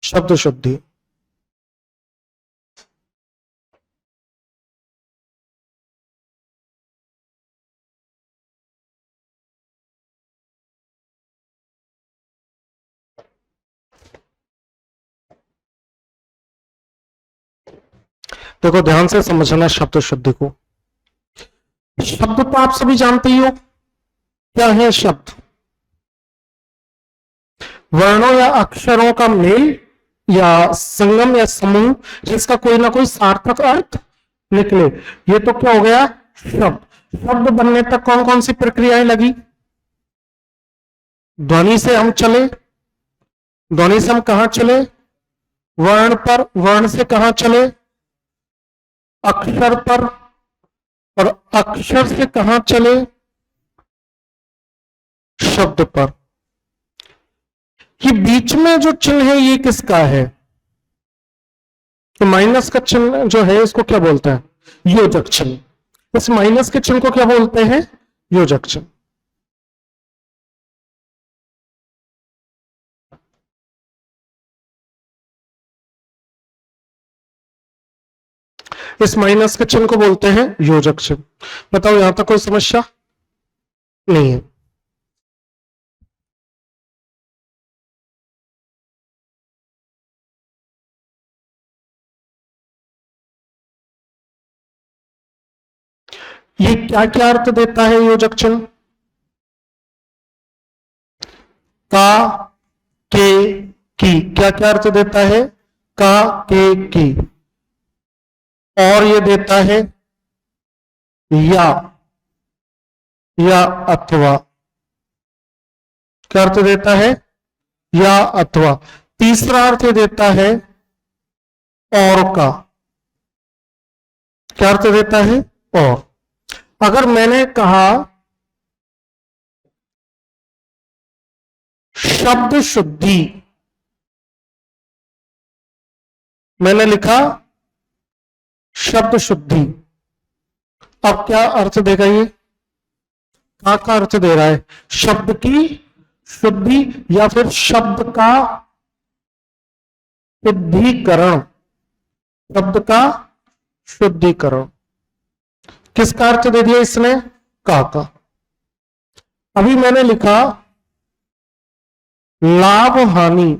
शब्द शुद्धि। देखो ध्यान से समझना शब्द शुद्धि को। शब्द तो आप सभी जानते ही हो, क्या है शब्द? वर्णों या अक्षरों का मेल या संगम या समूह जिसका कोई ना कोई सार्थक अर्थ निकले, ये तो क्या हो गया? शब्द। शब्द बनने तक कौन कौन सी प्रक्रियाएं लगी? ध्वनि से हम चले, ध्वनि से हम कहां चले? वर्ण पर, वर्ण से कहां चले? अक्षर पर, और अक्षर से कहां चले? शब्द पर। ये बीच में जो चिन्ह है ये किसका है? तो माइनस का चिन्ह जो है इसको क्या बोलते हैं? योजक चिन्ह। इस माइनस के चिन्ह को क्या बोलते हैं? योजक चिन्ह। इस माइनस के चिन्ह को बोलते हैं योजक चिन्ह। बताओ यहां तक कोई समस्या नहीं है? ये क्या क्या अर्थ देता है योजक चिन्ह? का, के, की, क्या क्या अर्थ देता है? का, के, की। और ये देता है या अथवा। क्या अर्थ देता है? या अथवा। तीसरा अर्थ देता है और का। क्या अर्थ देता है? और। अगर मैंने कहा शब्द शुद्धि, मैंने लिखा शब्द शुद्धि, अब क्या अर्थ देगा ये? का अर्थ दे रहा है शब्द की शुद्धि या फिर शब्द का शुद्धिकरण। शब्द का शुद्धिकरण। किसका अर्थ दे दिया इसने? का। अभी मैंने लिखा लाभ हानि,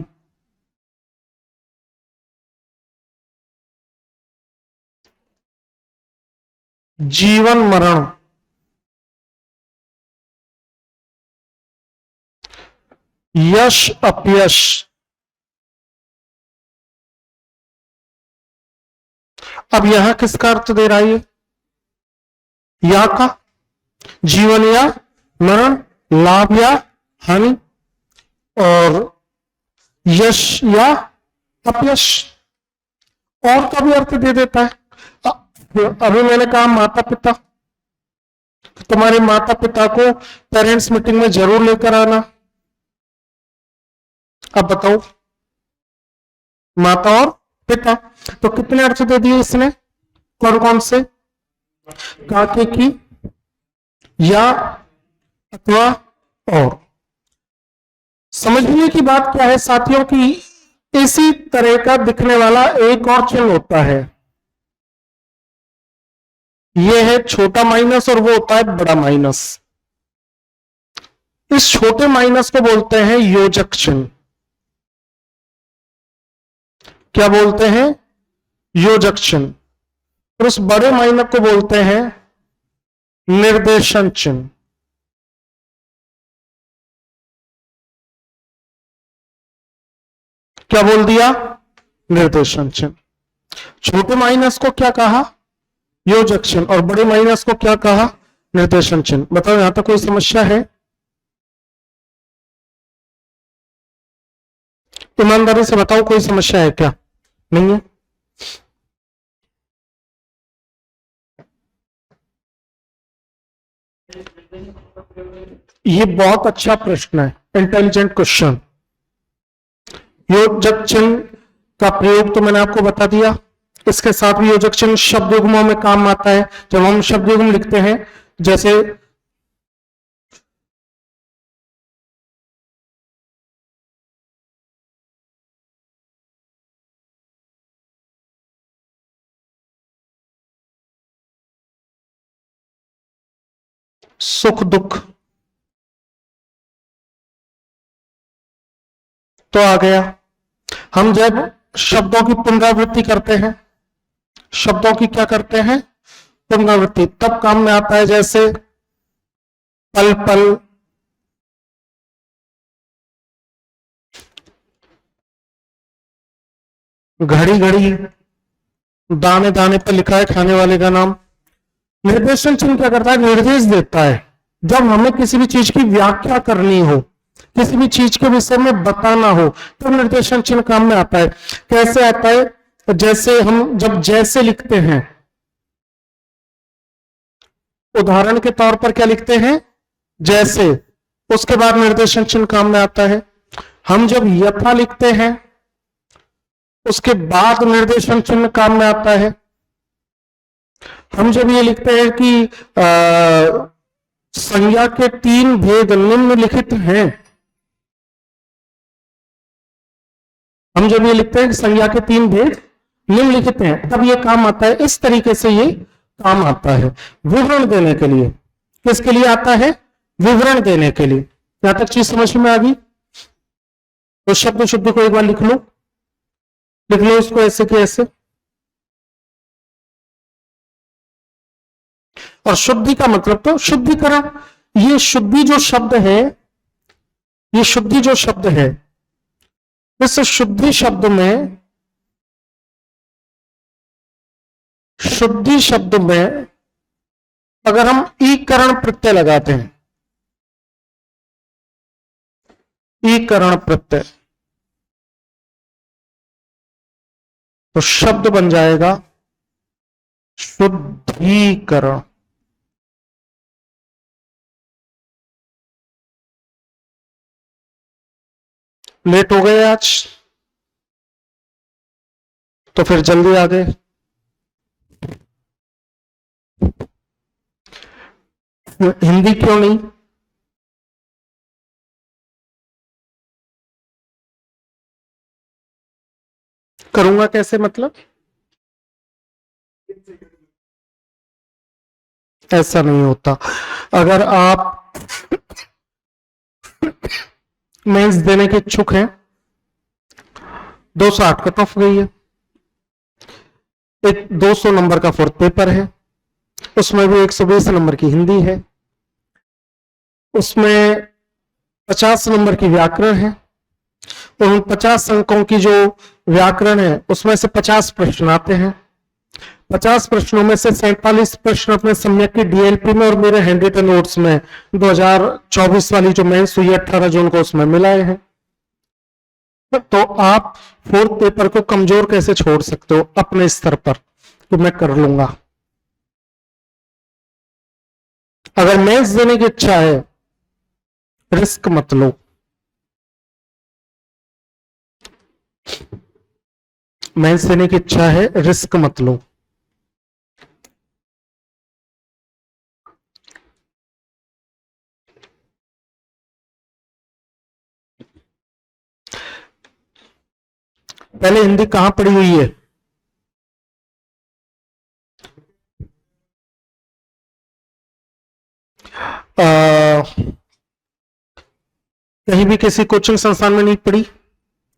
जीवन मरण, यश अपयश। अब यहां किसका अर्थ दे रहा है ये? या का। जीवन या मरण, लाभ या हानि, और यश या अपयश। और का भी अर्थ दे देता है। अभी मैंने कहा माता पिता, तुम्हारे माता पिता को पेरेंट्स मीटिंग में जरूर लेकर आना। अब बताओ, माता और पिता, तो कितने अर्थ दे दिए इसने? कौन कौन से? काके की, या, अथवा, और। समझने की बात क्या है साथियों की इसी तरह का दिखने वाला एक और चिन्ह होता है। यह है छोटा माइनस और वो होता है बड़ा माइनस। इस छोटे माइनस को बोलते हैं योजक चिन्ह। क्या बोलते हैं? योजक चिन्ह। और उस बड़े माइनस को बोलते हैं निर्देशन चिन्ह। क्या बोल दिया? निर्देशन चिन्ह। छोटे माइनस को क्या कहा? योजक चिन्ह। और बड़े माइनस को क्या कहा? निर्देशन चिन्ह। बताओ यहां तक कोई समस्या है? ईमानदारी से बताओ, कोई समस्या है क्या? नहीं है? ये बहुत अच्छा प्रश्न है, इंटेलिजेंट क्वेश्चन। योजक चिन्ह का प्रयोग तो मैंने आपको बता दिया। इसके साथ भी योजक चिन्ह शब्द युग्मों में काम आता है। जब हम शब्द युग्म लिखते हैं, जैसे सुख दुख, तो आ गया। हम जब शब्दों की पुनरावृत्ति करते हैं, शब्दों की क्या करते हैं? पुनरावृत्ति, तब काम में आता है। जैसे पल पल, घड़ी घड़ी, दाने दाने पर लिखा है खाने वाले का नाम। निर्देशन चिन्ह क्या करता है? निर्देश देता है। जब हमें किसी भी चीज की व्याख्या करनी हो, किसी भी चीज के विषय में बताना हो, तो निर्देशन चिन्ह काम में आता है। कैसे आता है? जैसे हम जब जैसे लिखते हैं, उदाहरण के तौर पर क्या लिखते हैं? जैसे, उसके बाद निर्देशन चिन्ह काम में आता है। हम जब यथा लिखते हैं, उसके बाद निर्देशन चिन्ह काम में आता है। हम जब ये लिखते हैं कि संज्ञा के 3 भेद निम्नलिखित हैं, हम जब ये लिखते हैं कि संज्ञा के 3 भेद निम्नलिखित हैं, तब ये काम आता है। इस तरीके से ये काम आता है विवरण देने के लिए। किसके लिए आता है? विवरण देने के लिए। यहां तक चीज समझ में आ गई? तो शब्द शुद्धि को एक बार लिख लो, इसको ऐसे कि ऐसे। और शुद्धि का मतलब तो शुद्धिकरण। ये शुद्धि जो शब्द है, ये शुद्धि जो शब्द है, इस शुद्धि शब्द में, शुद्धि शब्द में अगर हम ईकरण प्रत्यय लगाते हैं, ईकरण प्रत्यय, तो शब्द बन जाएगा शुद्धिकरण। लेट हो गए आज, तो फिर जल्दी आ गए। हिंदी क्यों नहीं? करूंगा कैसे मतलब? ऐसा नहीं होता। अगर आप मेंस देने के इच्छुक हैं, 208 कट ऑफ गई है, एक 200 नंबर का फोर्थ पेपर है, उसमें भी 120 नंबर की हिंदी है, उसमें 50 नंबर की व्याकरण है, तो उन 50 अंकों की जो व्याकरण है उसमें से 50 प्रश्न आते हैं। 50 प्रश्नों में से 47 प्रश्न अपने सम्यक की डीएलपी में और मेरे हैंड रिटन नोट्स में 2024 वाली जो मेंस हुई 18 जून को, उसमें मिलाए हैं। तो आप फोर्थ पेपर को कमजोर कैसे छोड़ सकते हो अपने स्तर पर, तो मैं कर लूंगा। अगर मेंस देने की इच्छा है, रिस्क मत लो। मेंस देने की इच्छा है, रिस्क मत लो। पहले हिंदी कहां पढ़ी हुई है? कहीं भी किसी कोचिंग संस्थान में नहीं पढ़ी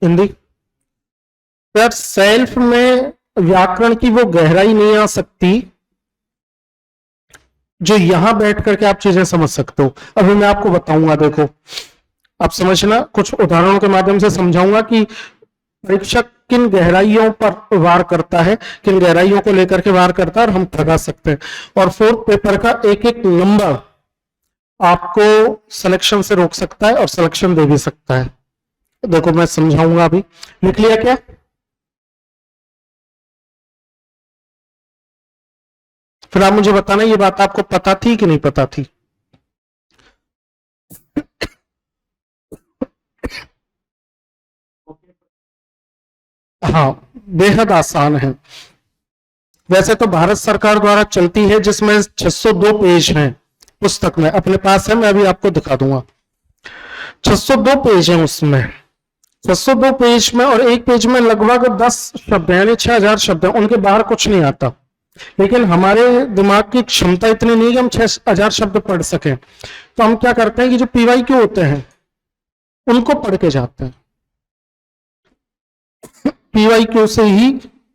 हिंदी? यार सेल्फ में व्याकरण की वो गहराई नहीं आ सकती जो यहां बैठ करके आप चीजें समझ सकते हो। अभी मैं आपको बताऊंगा, देखो आप समझना, कुछ उदाहरणों के माध्यम से समझाऊंगा कि परीक्षक किन गहराइयों पर वार करता है, किन गहराइयों को लेकर के वार करता है और हम ठगा सकते हैं। और फोर्थ पेपर का एक एक नंबर आपको सिलेक्शन से रोक सकता है और सिलेक्शन दे भी सकता है। देखो मैं समझाऊंगा अभी। लिख लिया क्या? फिर आप मुझे बताना ये बात आपको पता थी कि नहीं पता थी। हाँ, बेहद आसान है। वैसे तो भारत सरकार द्वारा चलती है, जिसमें 602 पेज हैं पुस्तक में, अपने पास है, मैं अभी आपको दिखा दूंगा। 602 पेज है उसमें, 602 पेज में, और एक पेज में लगभग 10 शब्द हैं, यानी 6000 शब्द हैं, उनके बाहर कुछ नहीं आता। लेकिन हमारे दिमाग की क्षमता इतनी नहीं कि हम 6000 शब्द पढ़ सकें, तो हम क्या करते हैं कि जो पीवाई क्यू होते हैं उनको पढ़ के जाते हैं। पीवाई क्यू से ही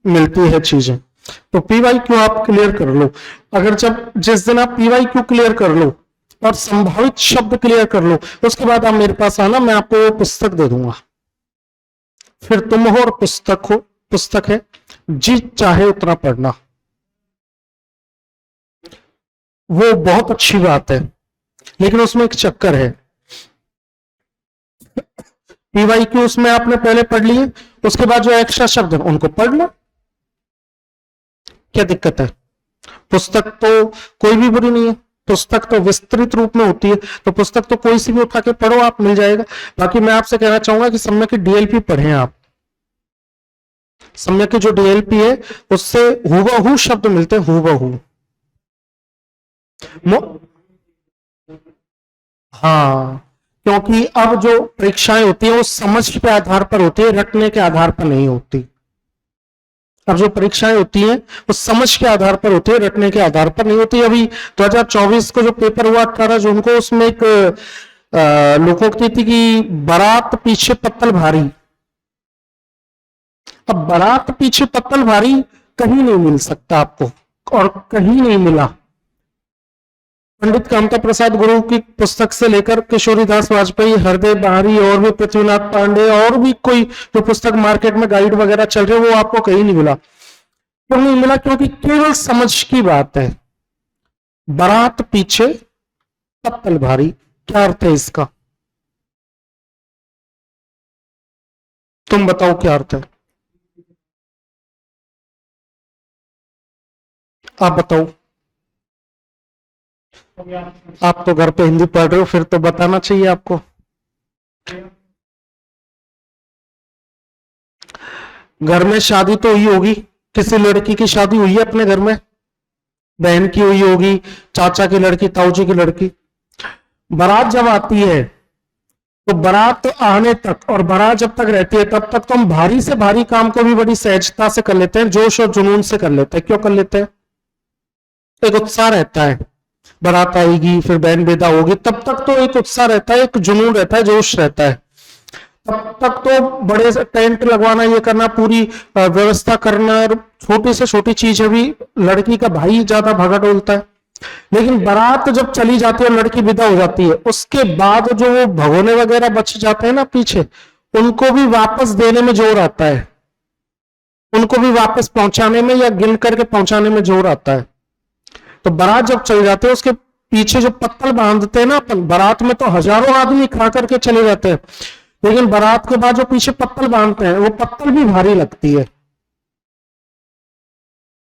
मिलती है चीजें, तो पीवाई क्यू आप क्लियर कर लो। अगर जब जिस दिन आप पीवाई क्यू क्लियर कर लो और संभावित शब्द क्लियर कर लो, उसके बाद आप मेरे पास आना, मैं आपको वो पुस्तक दे दूंगा। फिर तुम हो और पुस्तक हो, पुस्तक है, जी चाहे उतना पढ़ना, वो बहुत अच्छी बात है। लेकिन उसमें एक चक्कर है, पीवाई क्यू उसमें आपने पहले पढ़ लिए, उसके बाद जो एक्स्ट्रा शब्द है उनको पढ़ लो, क्या दिक्कत है? पुस्तक तो कोई भी बुरी नहीं है, पुस्तक तो विस्तृत रूप में होती है, तो पुस्तक तो कोई सी भी उठा के पढ़ो, आप मिल जाएगा। बाकी मैं आपसे कहना चाहूंगा कि सम्यक की डीएलपी पढ़ें आप। सम्यक की जो डीएलपी है उससे हूबहू शब्द मिलते हैं, हूबहू। हाँ, क्योंकि अब जो परीक्षाएं होती है वो समझ के आधार पर होती है, रटने के आधार पर नहीं होती। अब जो परीक्षाएं होती हैं वो समझ के आधार पर होती है, रटने के आधार पर नहीं होती। अभी 2024 को जो पेपर हुआ 18 जून को, उसमें एक लोकोक्ति थी कि बारात पीछे पत्तल भारी। अब बारात पीछे पत्तल भारी कहीं नहीं मिल सकता आपको, और कहीं नहीं मिला। पंडित कामता प्रसाद गुरु की पुस्तक से लेकर किशोरीदास वाजपेयी, हरदेव बहारी और भी पृथ्वीनाथ पांडे और भी कोई जो पुस्तक मार्केट में गाइड वगैरह चल रहे वो आपको कहीं नहीं मिला। क्यों नहीं मिला? क्योंकि केवल समझ की बात है। बारात पीछे पत्तल भारी, क्या अर्थ है इसका? तुम बताओ क्या अर्थ है? आप बताओ। आप तो घर पे हिंदी पढ़ रहे हो, फिर तो बताना चाहिए आपको। घर में शादी तो हुई होगी, किसी लड़की की शादी हुई है अपने घर में, बहन की हुई होगी, चाचा की लड़की, ताऊ जी की लड़की। बारात जब आती है तो बारात आने तक और बारात जब तक रहती है तब तक तो हम भारी से भारी काम को भी बड़ी सहजता से कर लेते हैं, जोश और जुनून से कर लेते हैं। क्यों कर लेते हैं? एक उत्साह रहता है, बारात आएगी फिर बहन विदा होगी, तब तक तो एक उत्साह रहता है, एक जुनून रहता है, जोश रहता है। तब तक तो बड़े से टेंट लगवाना, ये करना, पूरी व्यवस्था करना, और छोटी से छोटी चीज है भी लड़की का भाई ज्यादा भागा डोलता है। लेकिन बारात जब चली जाती है और लड़की विदा हो जाती है, उसके बाद जो वो भगोने वगैरह बच जाते हैं ना पीछे, उनको भी वापस देने में जोर आता है, उनको भी वापस पहुंचाने में या गिन करके पहुंचाने में जोर आता है। तो बारात जब चल जाते हैं उसके पीछे जो पत्तल बांधते हैं ना अपन, बारात में तो हजारों आदमी खा करके चले जाते हैं, लेकिन बारात के बाद जो पीछे पत्तल बांधते हैं वो पत्तल भी भारी लगती है।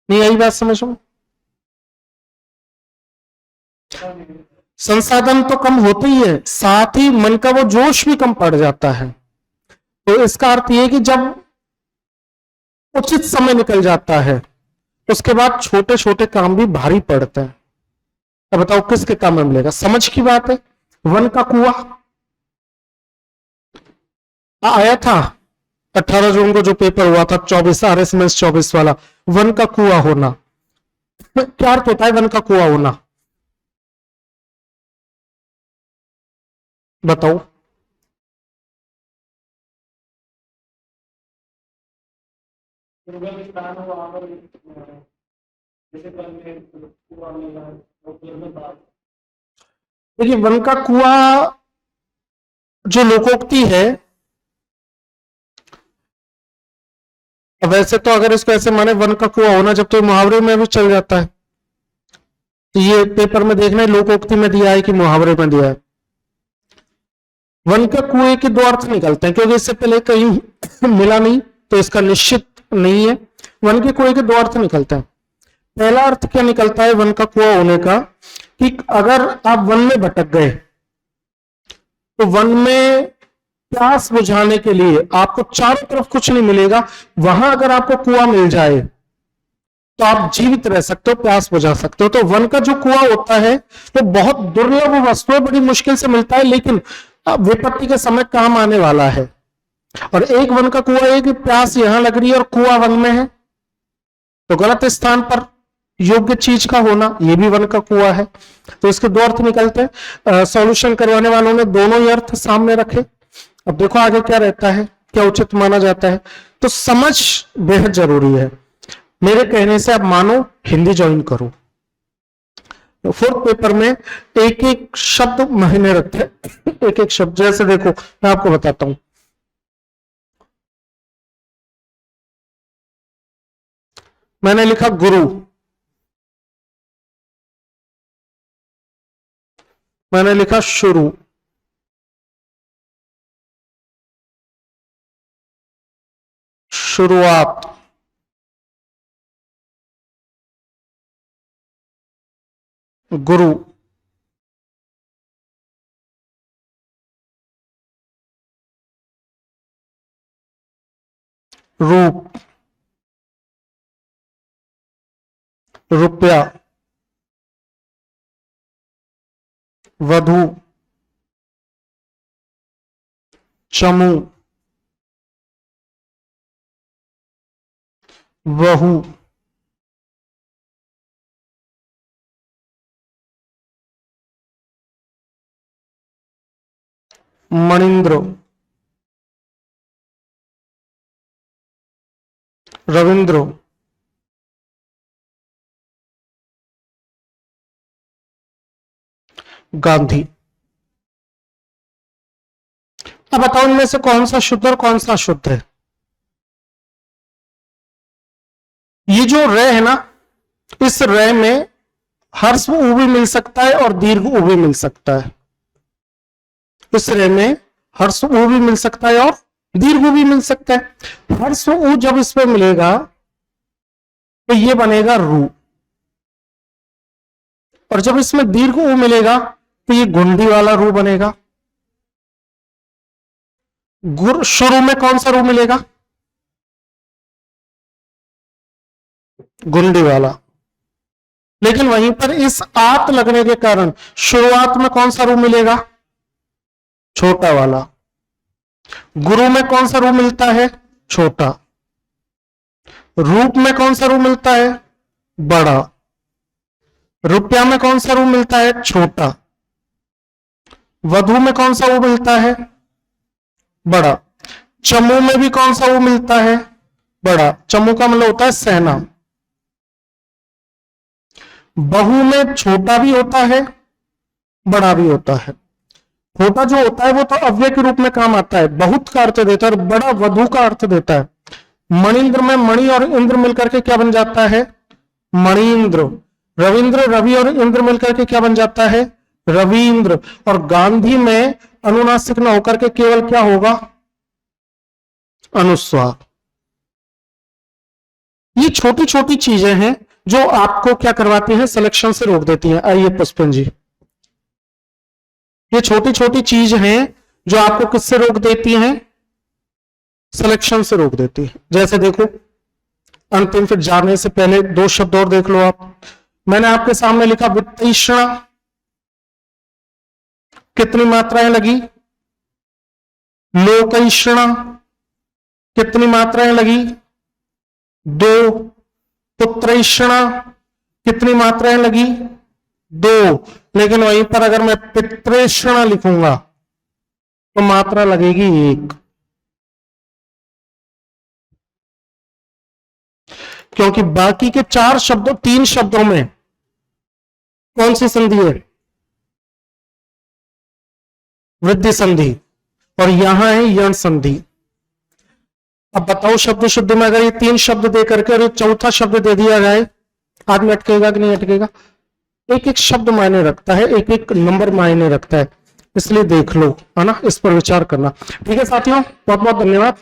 नहीं आई बात समझ में? संसाधन तो कम होते ही है, साथ ही मन का वो जोश भी कम पड़ जाता है। तो इसका अर्थ ये कि जब उचित समय निकल जाता है उसके बाद छोटे छोटे काम भी भारी पड़ते हैं। अब बताओ किसके काम में मिलेगा? समझ की बात है। वन का कुआं आया था 18 जून को जो पेपर हुआ था, 24 RSMS 24 वाला, वन का कुआं होना, क्या अर्थ होता है वन का कुआं होना? बताओ। देखिए वन का कुआं जो लोकोक्ति है, वैसे तो अगर इसको ऐसे माने वन का कुआं होना, जब तो मुहावरे में भी चल जाता है। तो ये पेपर में देखना है लोकोक्ति में दिया है कि मुहावरे में दिया है। वन के कुएं के दो अर्थ निकलते हैं, क्योंकि इससे पहले कहीं मिला नहीं तो इसका निश्चित नहीं है। वन के कुएं के दो अर्थ निकलते हैं। पहला अर्थ क्या निकलता है वन का कुआं होने का, कि अगर आप वन में भटक गए तो वन में प्यास बुझाने के लिए आपको चारों तरफ कुछ नहीं मिलेगा, वहां अगर आपको कुआं मिल जाए तो आप जीवित रह सकते हो, प्यास बुझा सकते हो। तो वन का जो कुआं होता है वो बहुत दुर्लभ वस्तु है, बड़ी मुश्किल से मिलता है, लेकिन विपत्ति के समय काम आने वाला है। और एक वन का कुआं है कि प्यास यहां लग रही है और कुआं वन में है, तो गलत स्थान पर योग्य चीज का होना, यह भी वन का कुआं है। तो इसके दो अर्थ निकलते हैं। सॉल्यूशन करवाने वालों ने दोनों ही अर्थ सामने रखे। अब देखो आगे क्या रहता है, क्या उचित माना जाता है। तो समझ बेहद जरूरी है। मेरे कहने से आप मानो, हिंदी ज्वाइन करो। फोर्थ पेपर में एक एक शब्द महीने रखते हैं, एक एक शब्द। जैसे देखो मैं आपको बताता हूं, मैंने लिखा गुरु, मैंने लिखा शुरू, शुरुआत, गुरु, रूप, रुपया, वधु, चमू, वहू, मणिंद्र, रविंद्र, गांधी। अब बताओ इनमें से कौन सा शुद्ध और कौन सा शुद्ध है। ये जो रे है ना, इस रे में ह्रस्व ऊ भी मिल सकता है और दीर्घ ऊ भी मिल सकता है। इस रे में ह्रस्व ऊ भी मिल सकता है और दीर्घ ऊ भी मिल सकता है। ह्रस्व ऊ जब इसमें मिलेगा तो ये बनेगा रू, और जब इसमें दीर्घ ऊ मिलेगा तो ये गुंडी वाला रू बनेगा। शुरू में कौन सा रू मिलेगा? गुंडी वाला। लेकिन वहीं पर इस आत लगने के कारण शुरुआत में कौन सा रू मिलेगा? छोटा वाला। गुरु में कौन सा रू मिलता है? छोटा। रूप में कौन सा रू मिलता है? बड़ा। रुपया में कौन सा रू मिलता है? छोटा। वधु में कौन सा ऊ मिलता है? बड़ा। चमू में भी कौन सा ऊ मिलता है? बड़ा। चमू का मतलब होता है सेना। बहु में छोटा भी होता है, बड़ा भी होता है। छोटा जो होता है वो तो अव्यय के रूप में काम आता है, बहुत का अर्थ देता है, और बड़ा वधु का अर्थ देता है। मणिंद्र में मणि और इंद्र मिलकर के क्या बन जाता है? मणिंद्र। रविंद्र, रवि और इंद्र मिलकर के क्या बन जाता है? रविंद्र। और गांधी में अनुनासिक न होकर के केवल क्या होगा? अनुस्वार। ये छोटी छोटी चीजें हैं जो आपको क्या करवाती हैं? सिलेक्शन से रोक देती हैं। आइए पुष्पन जी, ये छोटी छोटी चीज हैं जो आपको किससे रोक देती हैं? सिलेक्शन से रोक देती है। जैसे देखो, अंतिम फिर जाने से पहले दो शब्द और देख लो आप। मैंने आपके सामने लिखा वित्तीषणा, कितनी मात्राएं लगी? लोकैषणा, कितनी मात्राएं लगी? 2। पुत्रैषणा, कितनी मात्राएं लगी? 2। लेकिन वहीं पर अगर मैं पितृषणा लिखूंगा तो मात्रा लगेगी 1, क्योंकि बाकी के 3 शब्दों में कौन सी संधि है? वृद्धि संधि, और यहां है यण संधि। अब बताओ शब्द शुद्ध में अगर ये 3 शब्द दे करके और चौथा शब्द दे दिया जाए, आदमी अटकेगा कि नहीं अटकेगा? एक एक शब्द मायने रखता है, एक एक नंबर मायने रखता है, इसलिए देख लो, है ना, इस पर विचार करना। ठीक है साथियों, बहुत बहुत धन्यवाद।